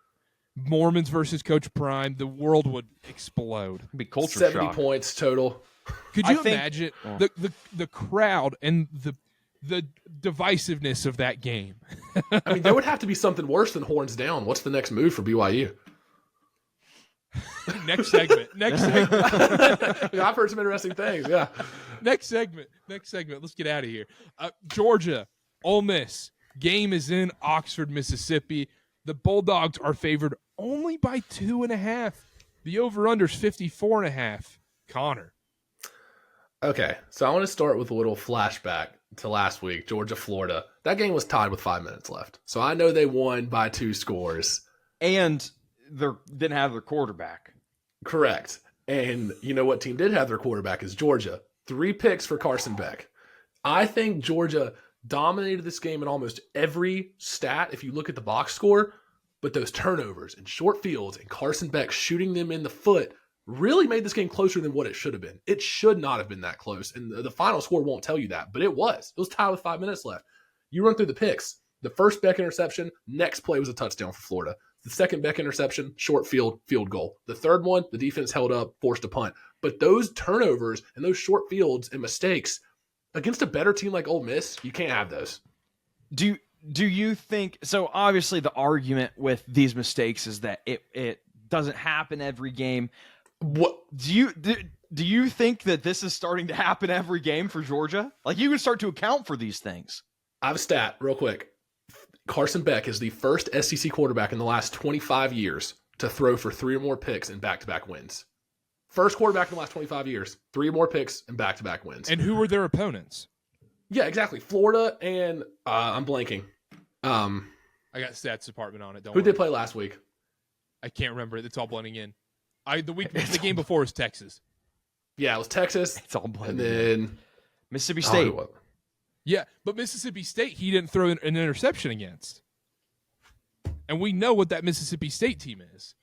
Mormons versus Coach Prime, the world would explode. It'd be culture 70 shock. points total. Could you imagine the crowd and the divisiveness of that game? I mean, there would have to be something worse than horns down. What's the next move for BYU? Next segment. I've heard some interesting things. Yeah. Next segment. Let's get out of here. Georgia, Ole Miss. Game is in Oxford, Mississippi. The Bulldogs are favored only by 2.5. The over-under's 54.5. Connor. Okay, so I want to start with a little flashback to last week, Georgia, Florida. That game was tied with 5 minutes left. So I know they won by 2 scores. And they didn't have their quarterback. Correct. And you know what team did have their quarterback is Georgia. 3 picks for Carson Beck. I think Georgia dominated this game in almost every stat if you look at the box score, but those turnovers and short fields and Carson Beck shooting them in the foot really made this game closer than what it should have been. It should not have been that close, and the final score won't tell you that, but it was. It was tied with 5 minutes left. You run through the picks. The first Beck interception, next play was a touchdown for Florida. The second Beck interception, short field goal. The third one, the defense held up, forced a punt. But those turnovers and those short fields and mistakes against a better team like Ole Miss, you can't have those. Do you think so? Obviously, the argument with these mistakes is that it doesn't happen every game. What do you think that this is starting to happen every game for Georgia? Like, you can start to account for these things. I have a stat real quick. Carson Beck is the first SEC quarterback in the last 25 years to throw for 3 or more picks in back-to-back wins. First quarterback in the last 25 years, 3 or more picks and back-to-back wins. And who were their opponents? Yeah, exactly. Florida and I'm blanking. I got stats department on it. Who did they play last week? I can't remember. It's all blending in. The game before was Texas. Yeah, it was Texas. It's all blended. And then Mississippi State. Yeah, but Mississippi State, he didn't throw an interception against. And we know what that Mississippi State team is.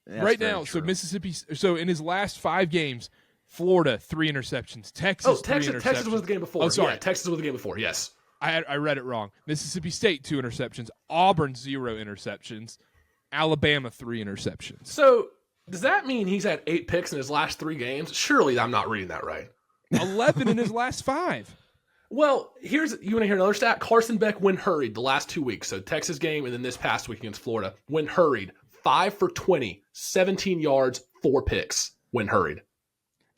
right now. So Mississippi. So in his last 5 games, Florida 3 interceptions. Texas 3 interceptions. Texas was the game before. Oh, sorry. Yeah, Texas was the game before. Yes. I read it wrong. Mississippi State 2 interceptions. Auburn 0 interceptions. Alabama 3 interceptions. So does that mean he's had 8 picks in his last 3 games? Surely I'm not reading that right. 11 in his last 5. Well, you want to hear another stat? Carson Beck, when hurried, the last 2 weeks. So Texas game and then this past week against Florida. When hurried, 5 for 20, 17 yards, 4 picks when hurried.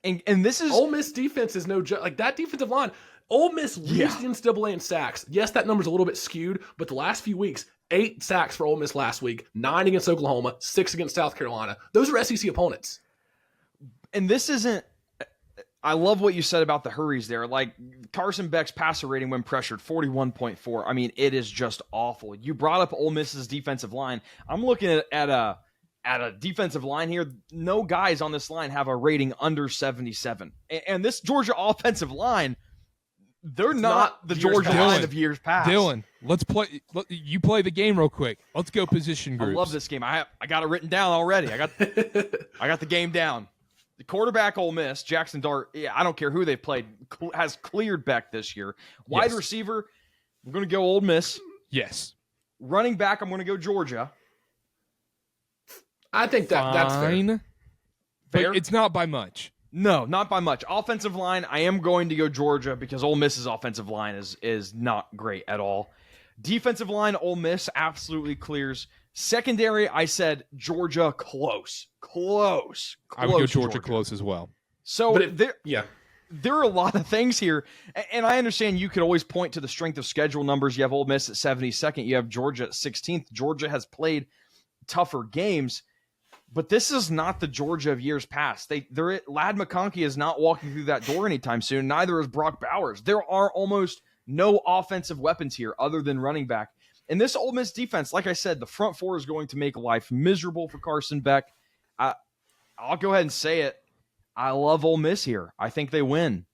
And this is Ole Miss defense is no joke. Like that defensive line, Ole Miss leads the NCAA in sacks. Yes, that number's a little bit skewed, but the last few weeks, 8 sacks for Ole Miss last week, 9 against Oklahoma, 6 against South Carolina. Those are SEC opponents. And this isn't. I love what you said about the hurries there. Like Carson Beck's passer rating when pressured, 41.4. I mean, it is just awful. You brought up Ole Miss's defensive line. I'm looking at a defensive line here. No guys on this line have a rating under 77. And this Georgia offensive line, they're not the Georgia line of years past. Dylan, let's play. You play the game real quick. Let's go position groups. I love this game. I got it written down already. I got the game down. The quarterback, Ole Miss, Jackson Dart, I don't care who they played, has cleared Beck this year. Wide receiver, I'm going to go Ole Miss. Yes. Running back, I'm going to go Georgia. I think that's fair. Fair? But it's not by much. No, not by much. Offensive line, I am going to go Georgia because Ole Miss's offensive line is not great at all. Defensive line, Ole Miss absolutely clears. Secondary, I said Georgia close. I would go Georgia close as well. So there are a lot of things here. And I understand you could always point to the strength of schedule numbers. You have Ole Miss at 72nd. You have Georgia at 16th. Georgia has played tougher games. But this is not the Georgia of years past. Lad McConkey is not walking through that door anytime soon. Neither is Brock Bowers. There are almost no offensive weapons here other than running back. And this Ole Miss defense, like I said, the front four is going to make life miserable for Carson Beck. I'll go ahead and say it. I love Ole Miss here. I think they win.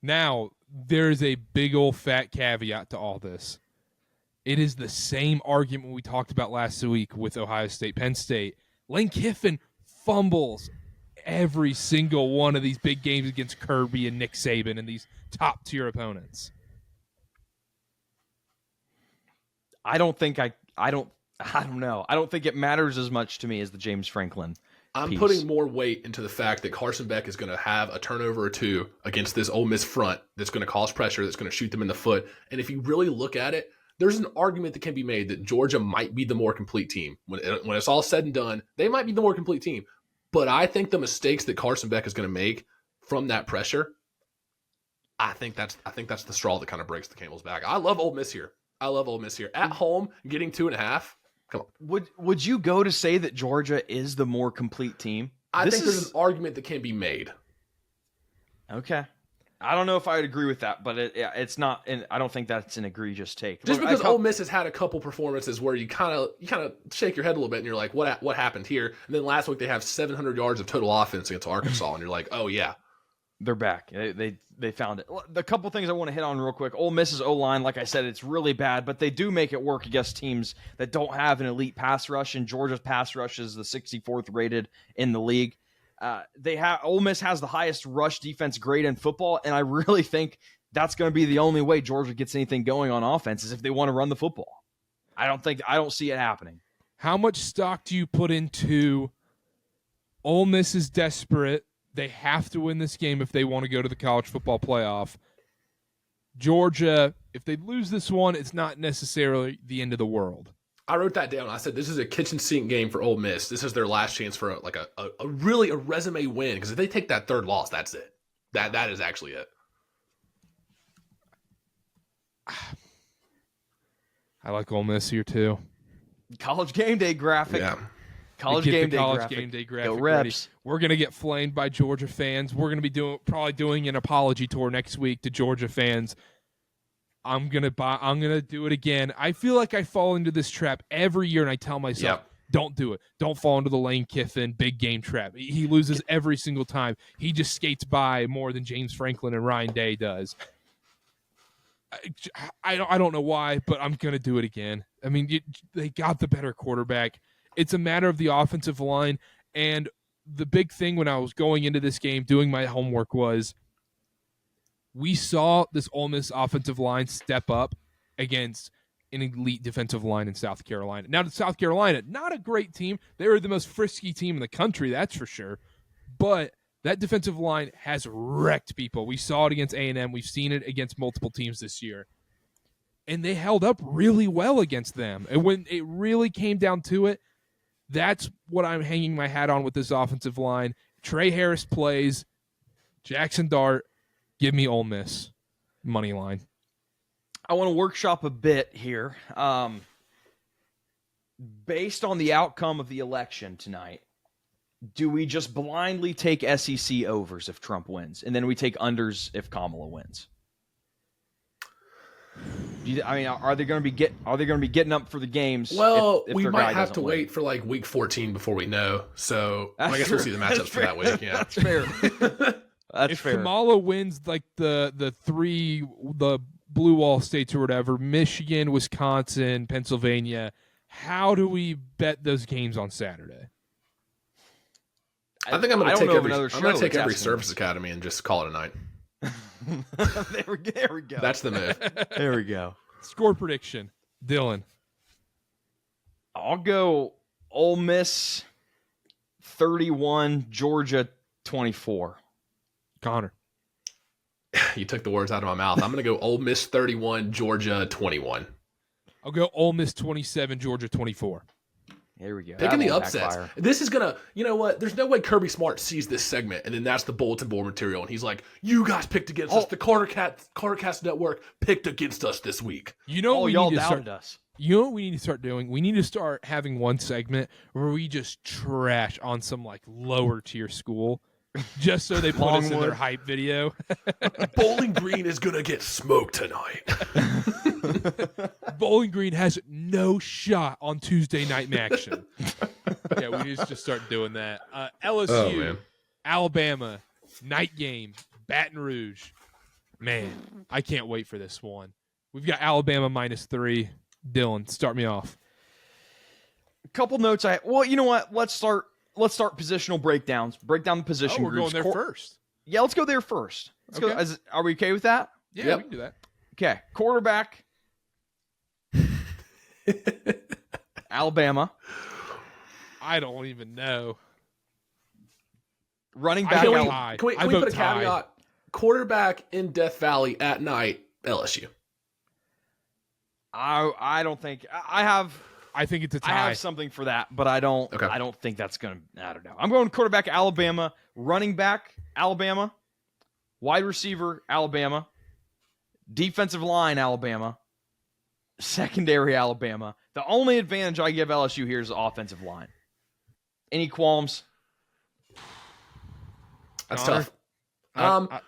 Now, there's a big old fat caveat to all this. It is the same argument we talked about last week with Ohio State, Penn State. Lane Kiffin fumbles every single one of these big games against Kirby and Nick Saban and these top-tier opponents. I don't know. I don't think it matters as much to me as the James Franklin I'm piece. putting more weight into the fact that Carson Beck is going to have a turnover or 2 against this Ole Miss front that's going to cause pressure, that's going to shoot them in the foot. And if you really look at it, there's an argument that can be made that Georgia might be the more complete team. When it's all said and done, they might be the more complete team. But I think the mistakes that Carson Beck is going to make from that pressure, I think that's the straw that kind of breaks the camel's back. I love Ole Miss here. At home, getting 2.5. Come on. Would you go to say that Georgia is the more complete team? I think there's an argument that can be made. Okay. I don't know if I would agree with that, but it's not. And I don't think that's an egregious take. Just because Ole Miss has had a couple performances where you kind of shake your head a little bit and you're like, what happened here? And then last week they have 700 yards of total offense against Arkansas, and you're like, oh yeah, they're back. They found it. The couple things I want to hit on real quick. Ole Miss's O-line, like I said, it's really bad, but they do make it work against teams that don't have an elite pass rush. And Georgia's pass rush is the 64th rated in the league. Ole Miss has the highest rush defense grade in football, and I really think that's going to be the only way Georgia gets anything going on offense is if they want to run the football. I don't see it happening. How much stock do you put into Ole Miss is desperate? They have to win this game if they want to go to the college football playoff. Georgia, if they lose this one, it's not necessarily the end of the world. I wrote that down. I said this is a kitchen sink game for Ole Miss. This is their last chance for really a resume win, because if they take that third loss, that's it. That is actually it. I like Ole Miss here too. College game day graphic. Yeah. College game day graphic Go ready. Reps. We're gonna get flamed by Georgia fans. We're gonna be probably doing an apology tour next week to Georgia fans. I'm gonna do it again. I feel like I fall into this trap every year, and I tell myself, don't do it. Don't fall into the Lane Kiffin big game trap. He loses every single time. He just skates by more than James Franklin and Ryan Day does. I don't know why, but I'm gonna do it again. I mean, they got the better quarterback. It's a matter of the offensive line. And the big thing when I was going into this game, doing my homework, was we saw this Ole Miss offensive line step up against an elite defensive line in South Carolina. Now, South Carolina, not a great team. They were the most frisky team in the country, that's for sure. But that defensive line has wrecked people. We saw it against A&M. We've seen it against multiple teams this year. And they held up really well against them. And when it really came down to it, that's what I'm hanging my hat on with this offensive line. Trey Harris plays. Jackson Dart, give me Ole Miss. Money line. I want to workshop a bit here. Based on the outcome of the election tonight, do we just blindly take SEC overs if Trump wins, and then we take unders if Kamala wins? Are they going to be getting up for the games? Well, if we their might guy have doesn't to win? wait for like week 14 before we know. So I guess true. we'll see the matchups for that week. Yeah, That's fair. That's if fair. Kamala wins like the blue wall states or whatever, Michigan, Wisconsin, Pennsylvania, how do we bet those games on Saturday? I think I'm going to take every service service academy and just call it a night. there we go. That's the move. There we go. Score prediction, Dylan. I'll go Ole Miss 31, Georgia 24. Connor. You took the words out of my mouth. I'm going to go Ole Miss 31, Georgia 21. I'll go Ole Miss 27, Georgia 24. Here we go. Picking the That won't upsets. backfire. This is going to, you know what? There's no way Kirby Smart sees this segment and then that's the bulletin board material. And he's like, you guys picked against us. The KarterKast Network picked against us this week. You know what we y'all need to doubted start, us. You know what we need to start doing? We need to start having one segment where we just trash on some like lower tier school just so they put us in their hype video. Bowling Green is going to get smoked tonight. Bowling Green has no shot on Tuesday night action. Yeah, we need to just start doing that. LSU, Alabama, night game, Baton Rouge. Man, I can't wait for this one. We've got Alabama -3. Dylan, start me off. A couple notes. Well, you know what? Let's start positional breakdowns. Break down the position We're groups. going there first. Yeah, let's go there first. Let's Okay. go. Are we okay with that? Yeah, Yep. we can do that. Okay. Quarterback. Alabama. I don't even know. Running I back. don't- Alabama. Can we I vote put a tie. caveat? Quarterback in Death Valley at night, LSU. I don't think I have. I think it's a I tie. have something for that, but I don't. Okay. I don't think that's gonna. I don't know. I'm going quarterback Alabama, running back Alabama, wide receiver Alabama, defensive line Alabama, secondary Alabama. The only advantage I give LSU here is the offensive line. Any qualms? That's Connor? tough.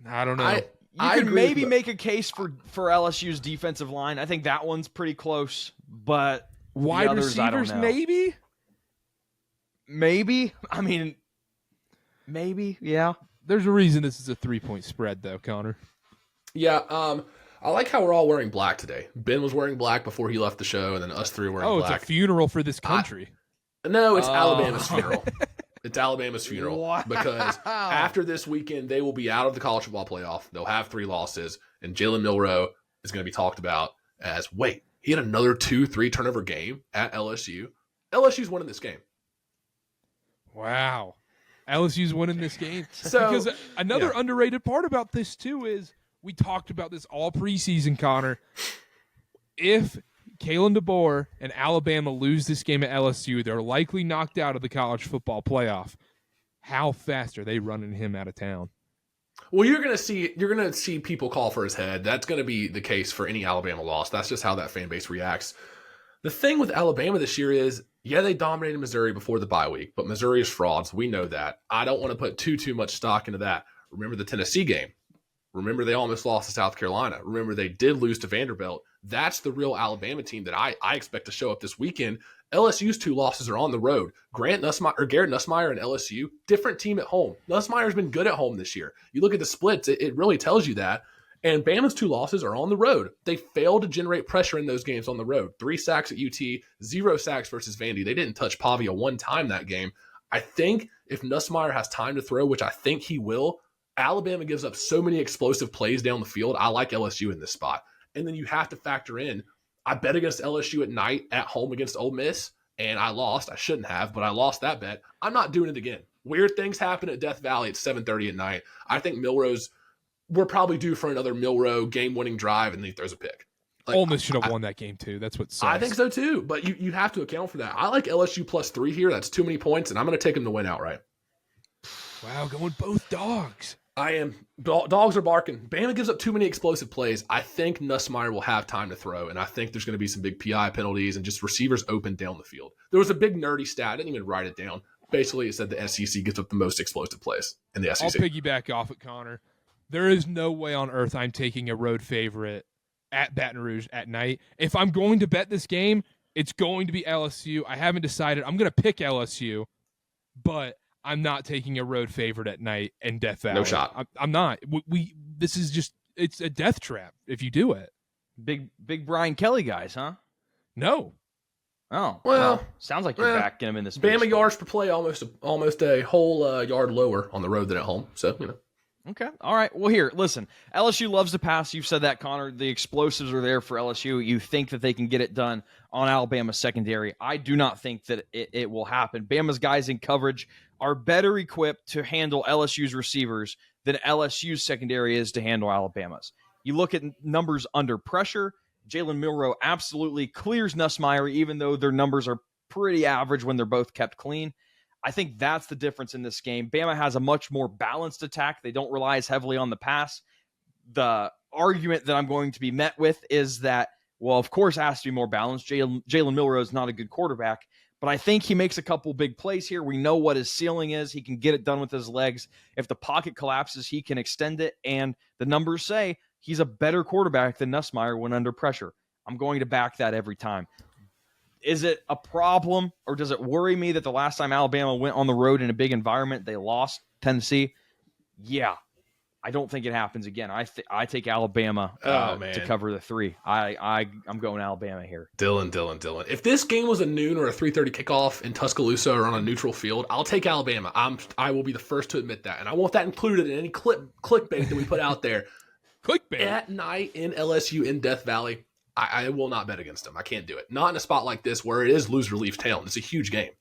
I don't know. You I could agree maybe with- make a case for LSU's defensive line. I think that one's pretty close, but Wide the others, I don't receivers, know. maybe? Maybe. I mean, maybe. Yeah. There's a reason this is a 3-point spread, though, Connor. Yeah, I like how we're all wearing black today. Ben was wearing black before he left the show, and then us three are wearing black. It's a funeral for this country. No, it's Oh. Alabama's funeral. It's Alabama's funeral. Wow. Because after this weekend, they will be out of the college football playoff. They'll have 3 losses, and Jalen Milroe is going to be talked about as, wait, he had another 2-3 turnover game at LSU. LSU's winning this game. Wow. LSU's winning this game. So, Because another yeah. underrated part about this, too, is we talked about this all preseason, Connor. If Kalen DeBoer and Alabama lose this game at LSU, they're likely knocked out of the college football playoff. How fast are they running him out of town? Well, you're gonna see people call for his head. That's gonna be the case for any Alabama loss. That's just how that fan base reacts. The thing with Alabama this year is, yeah, they dominated Missouri before the bye week, but Missouri is frauds. We know that. I don't want to put too much stock into that. Remember the Tennessee game. Remember they almost lost to South Carolina. Remember they did lose to Vanderbilt. That's the real Alabama team that I expect to show up this weekend. LSU's 2 losses are on the road. Garrett Nussmeier and LSU, different team at home. Nussmeier's been good at home this year. You look at the splits, it really tells you that. And Bama's 2 losses are on the road. They failed to generate pressure in those games on the road. 3 sacks at UT, 0 sacks versus Vandy. They didn't touch Pavia one time that game. I think if Nussmeier has time to throw, which I think he will, Alabama gives up so many explosive plays down the field. I like LSU in this spot. And then you have to factor in, I bet against LSU at night at home against Ole Miss, and I lost. I shouldn't have, but I lost that bet. I'm not doing it again. Weird things happen at Death Valley at 7:30 at night. I think we're probably due for another Milroe game-winning drive, and he throws a pick. Like, Ole Miss should have won that game too. That's what sucks. I think so too, but you have to account for that. I like LSU +3 here. That's too many points, and I'm going to take them to win outright. Wow, going both dogs. I am. Dogs are barking. Bama gives up too many explosive plays. I think Nussmeier will have time to throw, and I think there's going to be some big PI penalties and just receivers open down the field. There was a big nerdy stat. I didn't even write it down. Basically, it said the SEC gives up the most explosive plays in the SEC. I'll piggyback off it, Connor. There is no way on earth I'm taking a road favorite at Baton Rouge at night. If I'm going to bet this game, it's going to be LSU. I haven't decided. I'm going to pick LSU, but I'm not taking a road favorite at night in Death Valley. No shot. I'm not. This is just, it's a death trap if you do it. Big Brian Kelly guys, huh? No. Oh, Well, sounds like you're backing him in this. Bama baseball. yards per play almost a whole yard lower on the road than at home. So, Okay. All right. Well, here, listen. LSU loves to pass. You've said that, Connor. The explosives are there for LSU. You think that they can get it done on Alabama's secondary. I do not think that it will happen. Bama's guys in coverage are better equipped to handle LSU's receivers than LSU's secondary is to handle Alabama's. You look at numbers under pressure. Jalen Milroe absolutely clears Nussmeier, even though their numbers are pretty average when they're both kept clean. I think that's the difference in this game. Bama has a much more balanced attack. They don't rely as heavily on the pass. The argument that I'm going to be met with is that, well, of course, it has to be more balanced. Jalen Milroe is not a good quarterback, but I think he makes a couple big plays here. We know what his ceiling is. He can get it done with his legs. If the pocket collapses, he can extend it, and the numbers say he's a better quarterback than Nussmeier when under pressure. I'm going to back that every time. Is it a problem, or does it worry me that the last time Alabama went on the road in a big environment, they lost Tennessee? Yeah. I don't think it happens again. I take Alabama to cover the 3. I'm going Alabama here. Dylan. If this game was a noon or a 3:30 kickoff in Tuscaloosa or on a neutral field, I'll take Alabama. I will be the first to admit that, and I want that included in any clickbait that we put out there. Clickbait. At night in LSU in Death Valley, I will not bet against them. I can't do it. Not in a spot like this where it is lose or leave town. It's a huge game.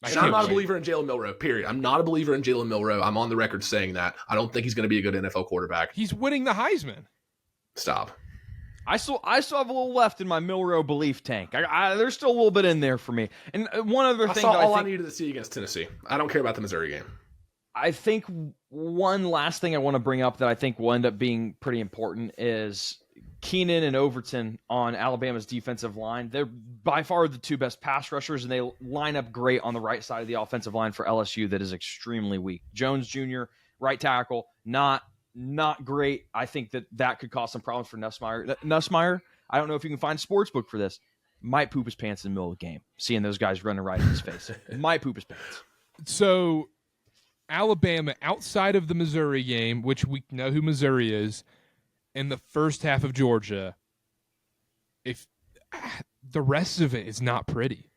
And I'm not a believer in Jalen Milroe, period. I'm not a believer in Jalen Milroe. I'm on the record saying that. I don't think he's going to be a good NFL quarterback. He's winning the Heisman. Stop. I still have a little left in my Milroe belief tank. There's still a little bit in there for me. And one other thing, I needed to see against Tennessee. I don't care about the Missouri game. I think one last thing I want to bring up that I think will end up being pretty important is Keenan and Overton on Alabama's defensive line. They're by far the 2 best pass rushers, and they line up great on the right side of the offensive line for LSU that is extremely weak. Jones Jr., right tackle, not great. I think that could cause some problems for Nussmeier. Nussmeier, I don't know if you can find a sports book for this, might poop his pants in the middle of the game, seeing those guys running right in his face. Might poop his pants. So Alabama, outside of the Missouri game, which we know who Missouri is, in the first half of Georgia, if the rest of it is not pretty.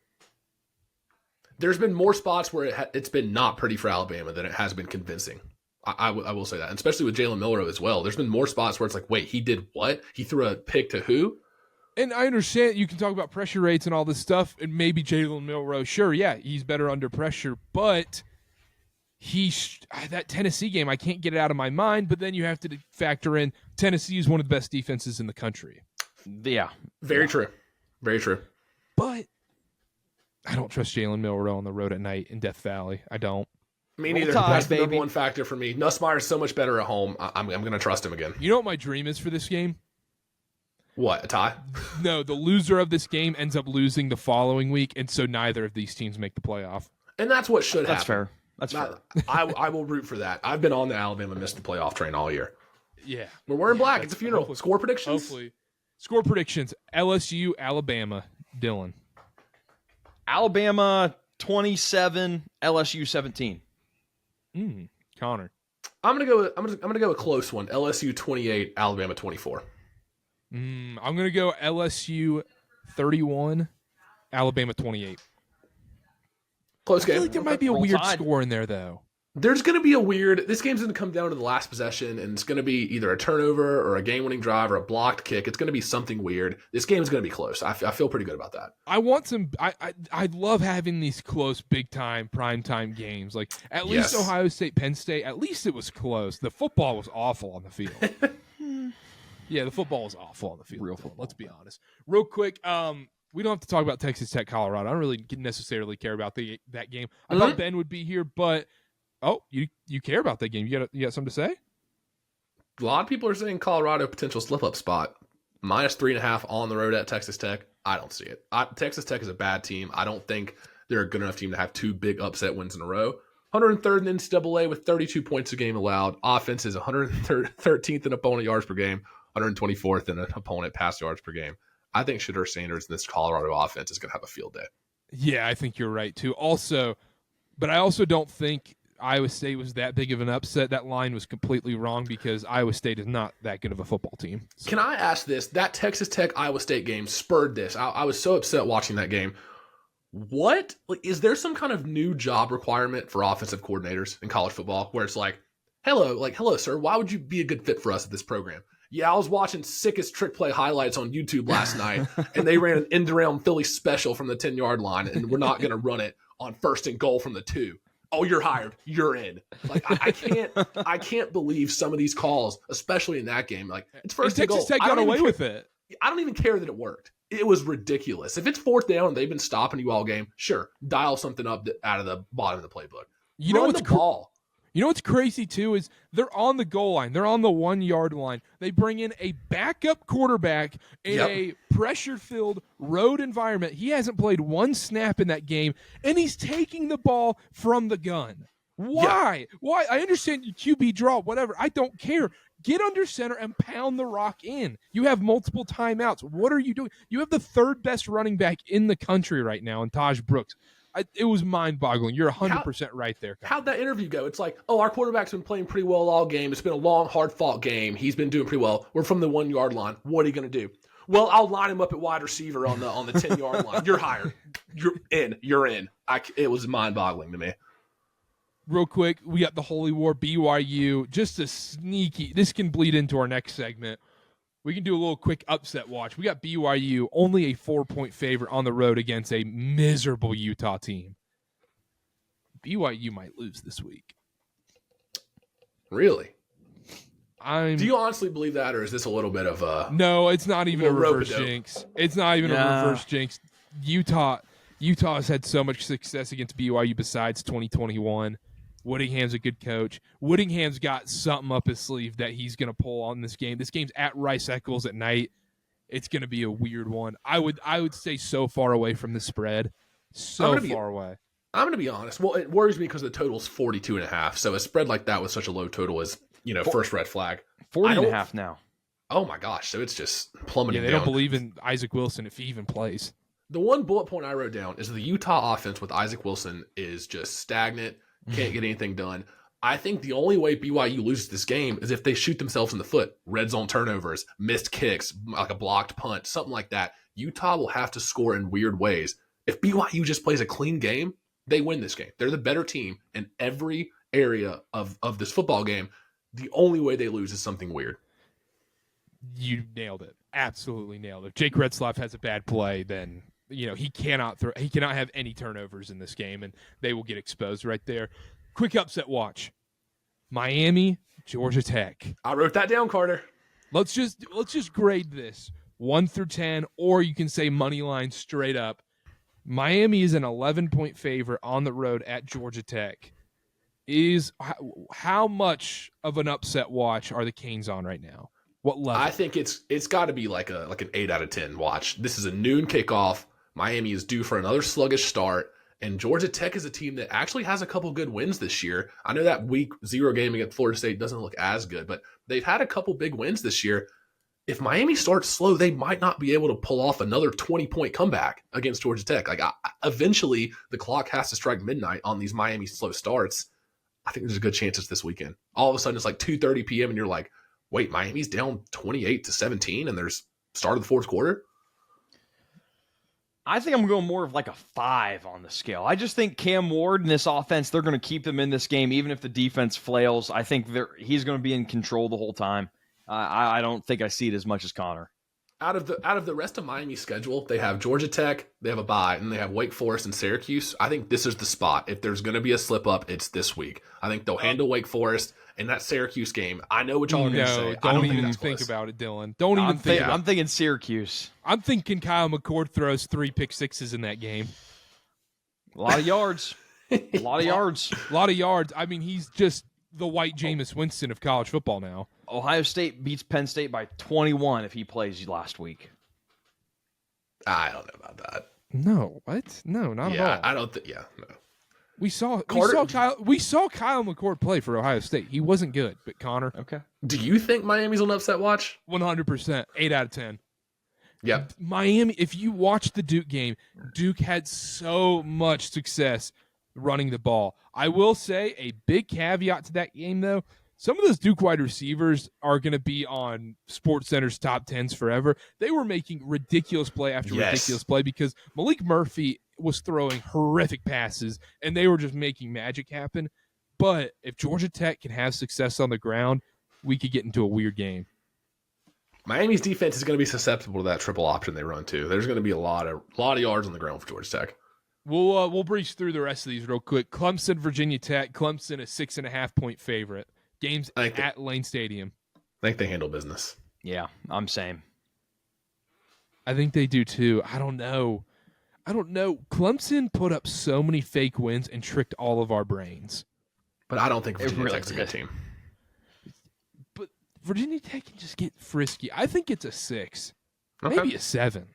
There's been more spots where it's been not pretty for Alabama than it has been convincing. I will say that, and especially with Jalen Milroe as well. There's been more spots where it's like, wait, he did what? He threw a pick to who? And I understand you can talk about pressure rates and all this stuff, and maybe Jalen Milroe, sure, yeah, he's better under pressure, but that Tennessee game, I can't get it out of my mind, but then you have to factor in Tennessee is one of the best defenses in the country. Yeah. Very true. Very true. But I don't trust Jalen Milroe on the road at night in Death Valley. I don't. Me neither. That's the number one factor for me. Nussmeier is so much better at home. I'm going to trust him again. You know what my dream is for this game? What, a tie? No, the loser of this game ends up losing the following week, and so neither of these teams make the playoff. And that's what should happen. That's fair. That's fair. I will root for that. I've been on the Alabama missed the playoff train all year. Yeah. We're wearing black. It's a funeral. Hopefully. Score predictions? Hopefully. Score predictions. LSU, Alabama. Dylan. Alabama 27, LSU 17. Connor. I'm gonna go a close one. LSU 28, Alabama 24. I'm gonna go LSU 31, Alabama 28. Close I game. feel like there might be a Roll weird Tide. score in there though. There's going to be a weird. This game's going to come down to the last possession, and it's going to be either a turnover or a game-winning drive or a blocked kick. It's going to be something weird. This game's going to be close. I feel pretty good about that. I want some. I love having these close, big time, prime time games. Like at least Yes. Ohio State, Penn State. At least it was close. The football was awful on the field. Yeah, the football was awful on the field. Real football. Let's be honest. Real quick. We don't have to talk about Texas Tech, Colorado. I don't really necessarily care about that game. I thought Ben would be here, but you care about that game. You got something to say? A lot of people are saying Colorado potential slip-up spot. -3.5 on the road at Texas Tech. I don't see it. Texas Tech is a bad team. I don't think they're a good enough team to have 2 big upset wins in a row. 103rd in NCAA with 32 points a game allowed. Offense is 113th in opponent yards per game, 124th in opponent pass yards per game. I think Shedeur Sanders and this Colorado offense is going to have a field day. Yeah, I think you're right too. But I also don't think Iowa State was that big of an upset. That line was completely wrong because Iowa State is not that good of a football team. So. Can I ask this? That Texas Tech Iowa State game spurred this. I was so upset watching that game. What is there some kind of new job requirement for offensive coordinators in college football where it's like, hello, sir, why would you be a good fit for us at this program? Yeah, I was watching sickest trick play highlights on YouTube last night, and they ran an end around Philly special from the 10-yard line, and we're not going to run it on 1st and goal from the 2. Oh, you're hired. You're in. Like I can't believe some of these calls, especially in that game. Like it's 1st and goal. Texas Tech got away with it. I don't even care that it worked. It was ridiculous. If it's 4th down and they've been stopping you all game, sure, dial something up out of the bottom of the playbook. You know Run what's the ball. You know what's crazy too is they're on the goal line. They're on the 1-yard line. They bring in a backup quarterback in a pressure-filled road environment. He hasn't played one snap in that game, and he's taking the ball from the gun. Why? Yeah. Why? I understand you QB draw, whatever. I don't care. Get under center and pound the rock in. You have multiple timeouts. What are you doing? You have the 3rd best running back in the country right now in Taj Brooks. It was mind-boggling. You're 100% right there. Kyle. How'd that interview go? It's like, our quarterback's been playing pretty well all game. It's been a long, hard-fought game. He's been doing pretty well. We're from the 1-yard line. What are you going to do? Well, I'll line him up at wide receiver on the 10-yard line. You're hired. You're in. You're in. It was mind-boggling to me. Real quick, we got the Holy War, BYU. Just a sneaky. This can bleed into our next segment. We can do a little quick upset watch. We got BYU, only a 4-point favorite on the road against a miserable Utah team. BYU might lose this week. Really? Do you honestly believe that, or is this a little bit of a... No, it's not even a reverse rope-a-dope? jinx. It's not even a reverse jinx. Utah has had so much success against BYU besides 2021. Whittingham's a good coach. Whittingham's got something up his sleeve that he's going to pull on this game. This game's at Rice Eccles at night. It's going to be a weird one. I would stay so far away from the spread. So far away. I'm going to be honest. Well, it worries me because the total's 42.5. So a spread like that with such a low total is, first red flag. 40.5 now. Oh my gosh. So it's just plummeting Yeah, they down. don't believe in Isaac Wilson if he even plays. The one bullet point I wrote down is the Utah offense with Isaac Wilson is just stagnant. Can't get anything done. I think the only way BYU loses this game is if they shoot themselves in the foot. Red zone turnovers, missed kicks, like a blocked punt, something like that. Utah will have to score in weird ways. If BYU just plays a clean game, they win this game. They're the better team in every area of this football game. The only way they lose is something weird. You nailed it. Absolutely nailed it. If Jake Retzlaff has a bad play, then he cannot have any turnovers in this game, and they will get exposed right there. Quick upset watch. Miami, Georgia Tech. I wrote that down, Karter. Let's just grade this 1 through 10, or you can say money line straight up. Miami is an 11-point favorite on the road at Georgia Tech. How much of an upset watch are the Canes on right now? What level? I think it's got to be like an 8 out of 10 watch. This is a noon kickoff. Miami is due for another sluggish start, and Georgia Tech is a team that actually has a couple good wins this year. I know that week 0 game against Florida State doesn't look as good, but they've had a couple big wins this year. If Miami starts slow, they might not be able to pull off another 20-point comeback against Georgia Tech. Eventually, the clock has to strike midnight on these Miami slow starts. I think there's a good chance it's this weekend. All of a sudden, it's like 2:30 p.m. and you're like, wait, Miami's down 28-17 and there's start of the fourth quarter? I think I'm going more of like a 5 on the scale. I just think Cam Ward and this offense, they're going to keep them in this game, even if the defense flails. I think he's going to be in control the whole time. I don't think I see it as much as Connor. Out of the rest of Miami's schedule, they have Georgia Tech, they have a bye, and they have Wake Forest and Syracuse. I think this is the spot. If there's going to be a slip up, it's this week. I think they'll handle Wake Forest and that Syracuse game. I know what y'all are going to say. I don't even think about it, Dylan. Don't even think about it. I'm thinking Syracuse. I'm thinking Kyle McCord throws 3 pick sixes in that game. A lot of yards. A lot of yards. A lot of yards. I mean, he's just the white Jameis Winston of college football now. Ohio State beats Penn State by 21 if he plays last week. I don't know about that. No, what? No, not at all. Yeah, I don't think. Yeah, no. We saw Karter- Kyle McCord play for Ohio State. He wasn't good, but Connor, Okay. Do you think Miami's on upset watch? 100%, 8 out of 10. Yep. Miami, if you watch the Duke game, Duke had so much success running the ball. I will say a big caveat to that game, though. Some of those Duke wide receivers are going to be on SportsCenter's top 10s forever. They were making ridiculous play after ridiculous play because Malik Murphy was throwing horrific passes, and they were just making magic happen. But if Georgia Tech can have success on the ground, we could get into a weird game. Miami's defense is going to be susceptible to that triple option they run too. There's going to be a lot of yards on the ground for Georgia Tech. We'll breeze through the rest of these real quick. Clemson, Virginia Tech. Clemson, a 6.5-point favorite. Games at Lane Stadium. I think they handle business. Yeah, I'm same. I think they do too. I don't know. Clemson put up so many fake wins and tricked all of our brains. But I don't think Virginia really Tech's a good team. But Virginia Tech can just get frisky. I think it's a 6. Okay. Maybe a 7.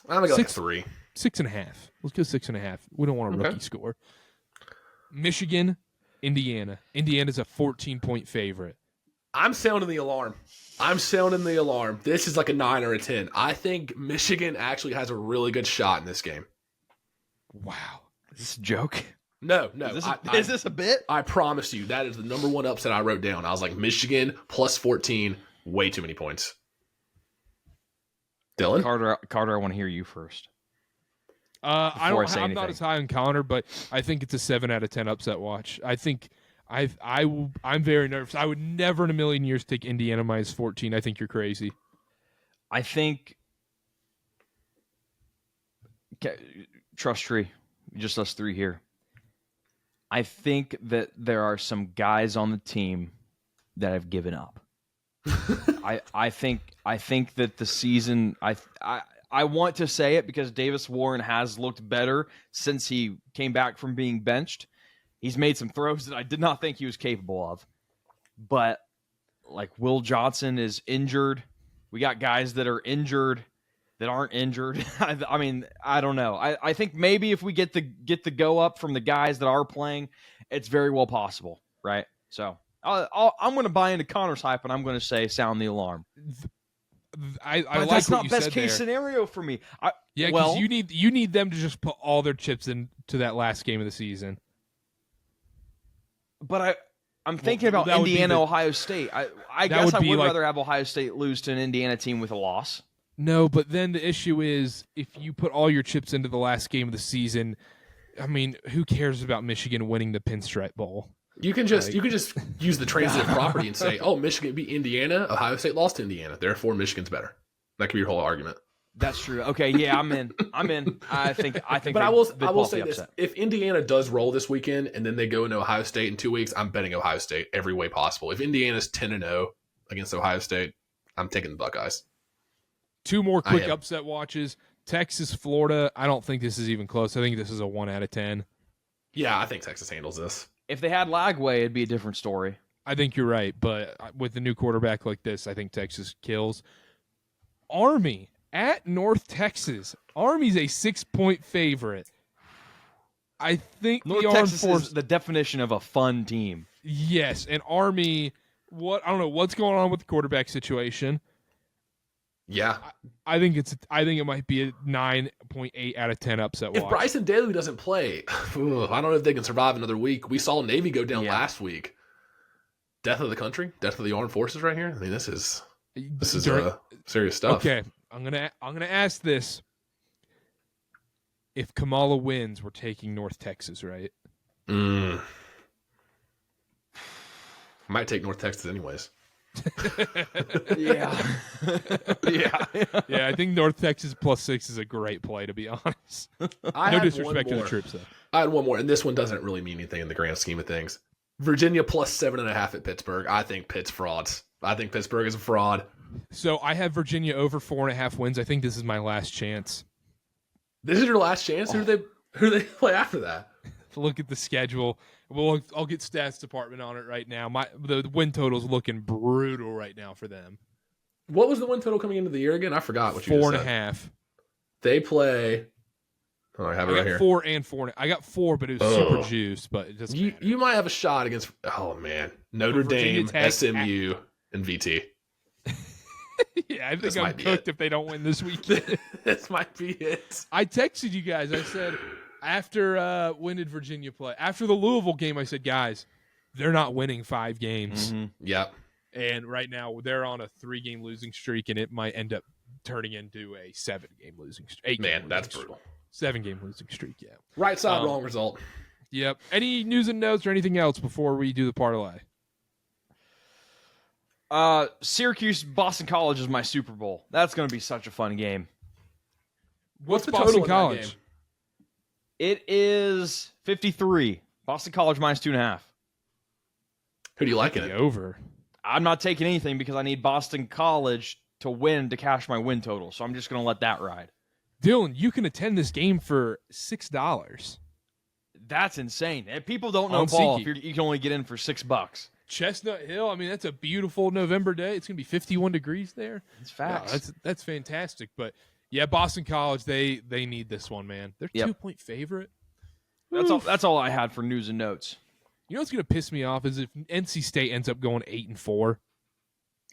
I'm going to go like 6. 3. 6.5. Let's go 6.5. We don't want a rookie score. Michigan, Indiana. Indiana's a 14-point favorite. I'm sounding the alarm. This is like a 9 or a 10. I think Michigan actually has a really good shot in this game. Wow. Is this a joke? No. Is this a bit? I promise you, that is the number one upset I wrote down. I was like, Michigan plus 14, way too many points. Dylan? Karter, I want to hear you first. I'm not as high on Connor, but I think it's a 7 out of 10 upset watch. I think I'm very nervous. I would never in a million years take Indiana minus 14. I think you're crazy. I think trust tree, just us 3 here. I think that there are some guys on the team that have given up. I think that the season I want to say it because Davis Warren has looked better since he came back from being benched. He's made some throws that I did not think he was capable of. But like Will Johnson is injured. We got guys that are injured that aren't injured. I mean, I don't know. I think maybe if we get the go up from the guys that are playing, it's very well possible, right? So I'm going to buy into Connor's hype, and I'm going to say sound the alarm. I like that's what not you best said case there. scenario for me. Because you need them to just put all their chips into that last game of the season. But I'm thinking about Indiana, Ohio State. I guess I would rather have Ohio State lose to an Indiana team with a loss. No, but then the issue is if you put all your chips into the last game of the season, I mean, who cares about Michigan winning the Pinstripe Bowl? You can just use the transitive property and say, "Oh, Michigan beat Indiana. Ohio State lost to Indiana. Therefore, Michigan's better." That could be your whole argument. That's true. Okay, yeah, I'm in. I think. But I will say this: if Indiana does roll this weekend and then they go into Ohio State in 2 weeks, I'm betting Ohio State every way possible. If Indiana's 10-0 against Ohio State, I'm taking the Buckeyes. 2 more quick upset watches. Texas, Florida. I don't think this is even close. I think this is a 1 out of 10. Yeah, I think Texas handles this. If they had Lagway, it'd be a different story. I think you're right, but with a new quarterback like this, I think Texas kills. Army at North Texas. Army's a 6-point favorite. I think North the Armed Texas Force, is the definition of a fun team. Yes, and Army. I don't know what's going on with the quarterback situation. Yeah. I think it might be a 9.8 out of 10 upset If watch. Bryson Daly doesn't play, I don't know if they can survive another week. We saw Navy go down last week. Death of the country, death of the armed forces right here. I mean, this is serious stuff. Okay, I'm gonna ask this. If Kamala wins, we're taking North Texas, right? Might take North Texas anyways. Yeah. Yeah, I think North Texas +6 is a great play, to be honest. No disrespect to the troops, though. I had one more, and this one doesn't really mean anything in the grand scheme of things. Virginia +7.5 at Pittsburgh. I think Pitt's frauds. I think Pittsburgh is a fraud. So I have Virginia over 4.5 wins. I think this is my last chance. This is your last chance? Who do they play after that? Look at the schedule. I'll get stats department on it right now. The win total's looking brutal right now for them. What was the win total coming into the year again? I forgot what you just said. 4.5. They play. Oh, I have it right here. 4 and 4. I got 4, but it was super juiced. But it doesn't matter. You might have a shot against. Oh man, Notre Dame, SMU, and VT. Yeah, I think I'm cooked if they don't win this weekend. This might be it. I texted you guys. I said after when did Virginia play? After the Louisville game, I said, guys, they're not winning 5 games. Mm-hmm. Yep. And right now they're on a 3-game losing streak, and it might end up turning into a 7-game losing streak. Man, that's brutal. 7-game losing streak, yeah. Right side, wrong result. Yep. Any news and notes or anything else before we do the parlay? Syracuse Boston College is my Super Bowl. That's going to be such a fun game. What's the Boston total in that College? game? It is 53. Boston College -2.5. Who do you like in The it? over. I'm not taking anything because I need Boston College to win to cash my win total. So I'm just going to let that ride. Dylan, you can attend this game for $6. That's insane. And people don't know On ball SeatGeek. if you can only get in for $6. Chestnut Hill. I mean, that's a beautiful November day. It's going to be 51 degrees there. It's facts. Yeah, that's fantastic. But yeah, Boston College, they need this one, man. They're 2-point favorite. That's all I had for news and notes. You know what's going to piss me off is if NC State ends up going 8-4.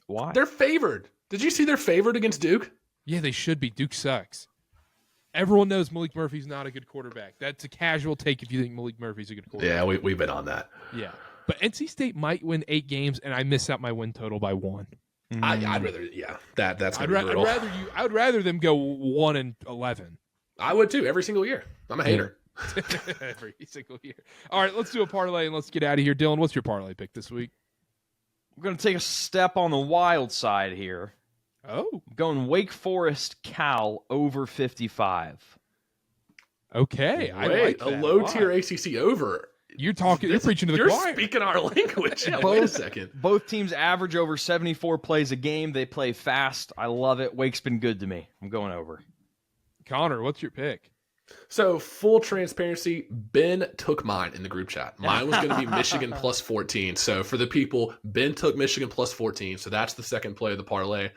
Why? They're favored. Did you see they're favored against Duke? Yeah, they should be. Duke sucks. Everyone knows Malik Murphy's not a good quarterback. That's a casual take if you think Malik Murphy's a good quarterback. Yeah, we've been on that. Yeah. But NC State might win 8 games, and I miss out my win total by 1. I'd rather, that's gonna be brutal. I would rather them go 1-11. I would too, every single year. I'm a hater. Every single year. All right, let's do a parlay and let's get out of here. Dylan, what's your parlay pick this week? We're going to take a step on the wild side here. Oh. I'm going Wake Forest Cal over 55. Okay. I Wait, like that a low lot. tier ACC over. You're preaching to the You're choir. speaking our language. Yeah, wait a second. Both teams average over 74 plays a game. They play fast. I love it. Wake's been good to me. I'm going over. Connor, what's your pick? So, full transparency, Ben took mine in the group chat. Mine was going to be Michigan +14. So, for the people, Ben took Michigan +14. So, that's the second play of the parlay.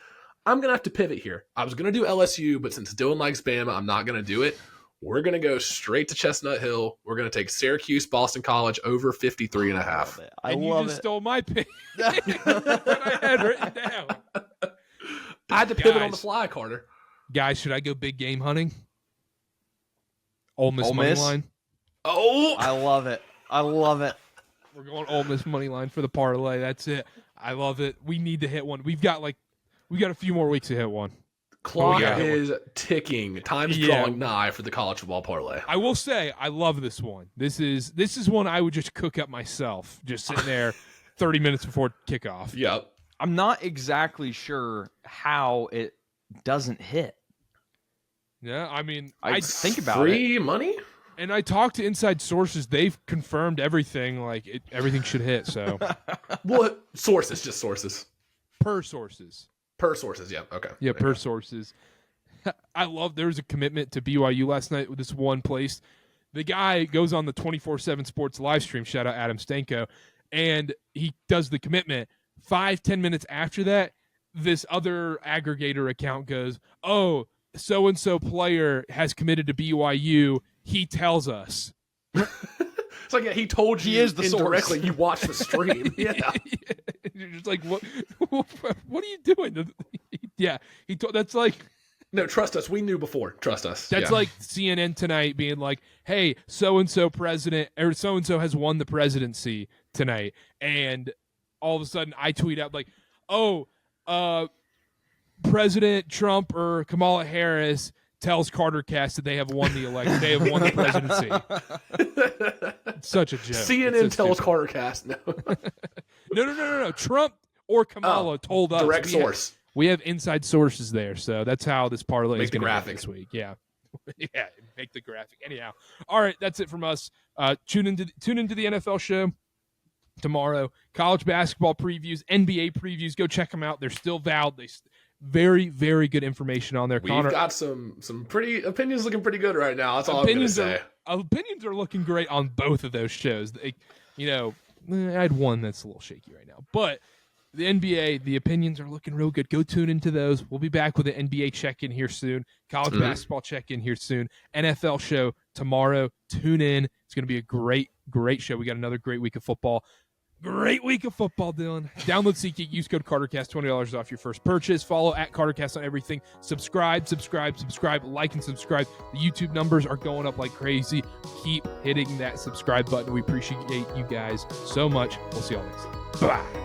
I'm going to have to pivot here. I was going to do LSU, but since Dylan likes Bama, I'm not going to do it. We're going to go straight to Chestnut Hill. We're going to take Syracuse, Boston College over 53.5. And you just stole my pick. What I had written down. I had to pivot on the fly, Karter. Guys, should I go big game hunting? Ole Miss money line. Oh, I love it. I love it. We're going Ole Miss money line for the parlay. That's it. I love it. We need to hit one. We got a few more weeks to hit one. Clock is ticking. Time's drawing nigh for the college football parlay. I will say, I love this one. This is one I would just cook up myself, just sitting there 30 minutes before kickoff. Yep. I'm not exactly sure how it doesn't hit. Yeah, I mean, I think about free money. And I talked to inside sources. They've confirmed everything. Everything should hit. So, What sources? Just sources. per sources. Per sources. Yeah. Okay. Yeah, per sources. I love. There was a commitment to BYU last night with this one place. The guy goes on the 24/7 Sports live stream. Shout out Adam Stanko, and he does the commitment. 5-10 minutes after that, this other aggregator account goes, "Oh, so and so player has committed to BYU. He tells us." It's like he told you He is the indirectly. source. You watched the stream. Yeah. You're just like, what are you doing? He Yeah, that's like. No, trust us. We knew before. Trust us. That's like CNN tonight being like, "Hey, so and so president or so and so has won the presidency tonight," and all of a sudden I tweet out like, "Oh, President Trump or Kamala Harris tells KarterKast that they have won the election. They have won the presidency." It's such a joke. CNN tells KarterKast. No. Trump or Kamala told us. Direct source. We have inside sources there, so that's how this parlay Make is going to graphic this week. Yeah, yeah, make the graphic. Anyhow, all right, that's it from us. Tune into the NFL show tomorrow. College basketball previews, NBA previews. Go check them out. They're still valid. Very, very good information on there. We've got some pretty opinions looking pretty good right now. That's all I'm going to say. Opinions are looking great on both of those shows. I had one that's a little shaky right now, but. The NBA, the opinions are looking real good. Go tune into those. We'll be back with an NBA check-in here soon. College basketball check-in here soon. NFL show tomorrow. Tune in. It's going to be a great, great show. We got another great week of football. Great week of football, Dylan. Download SeatGeek. Use code KarterKast. $20 off your first purchase. Follow at KarterKast on everything. Subscribe. Like and subscribe. The YouTube numbers are going up like crazy. Keep hitting that subscribe button. We appreciate you guys so much. We'll see y'all next time. Bye.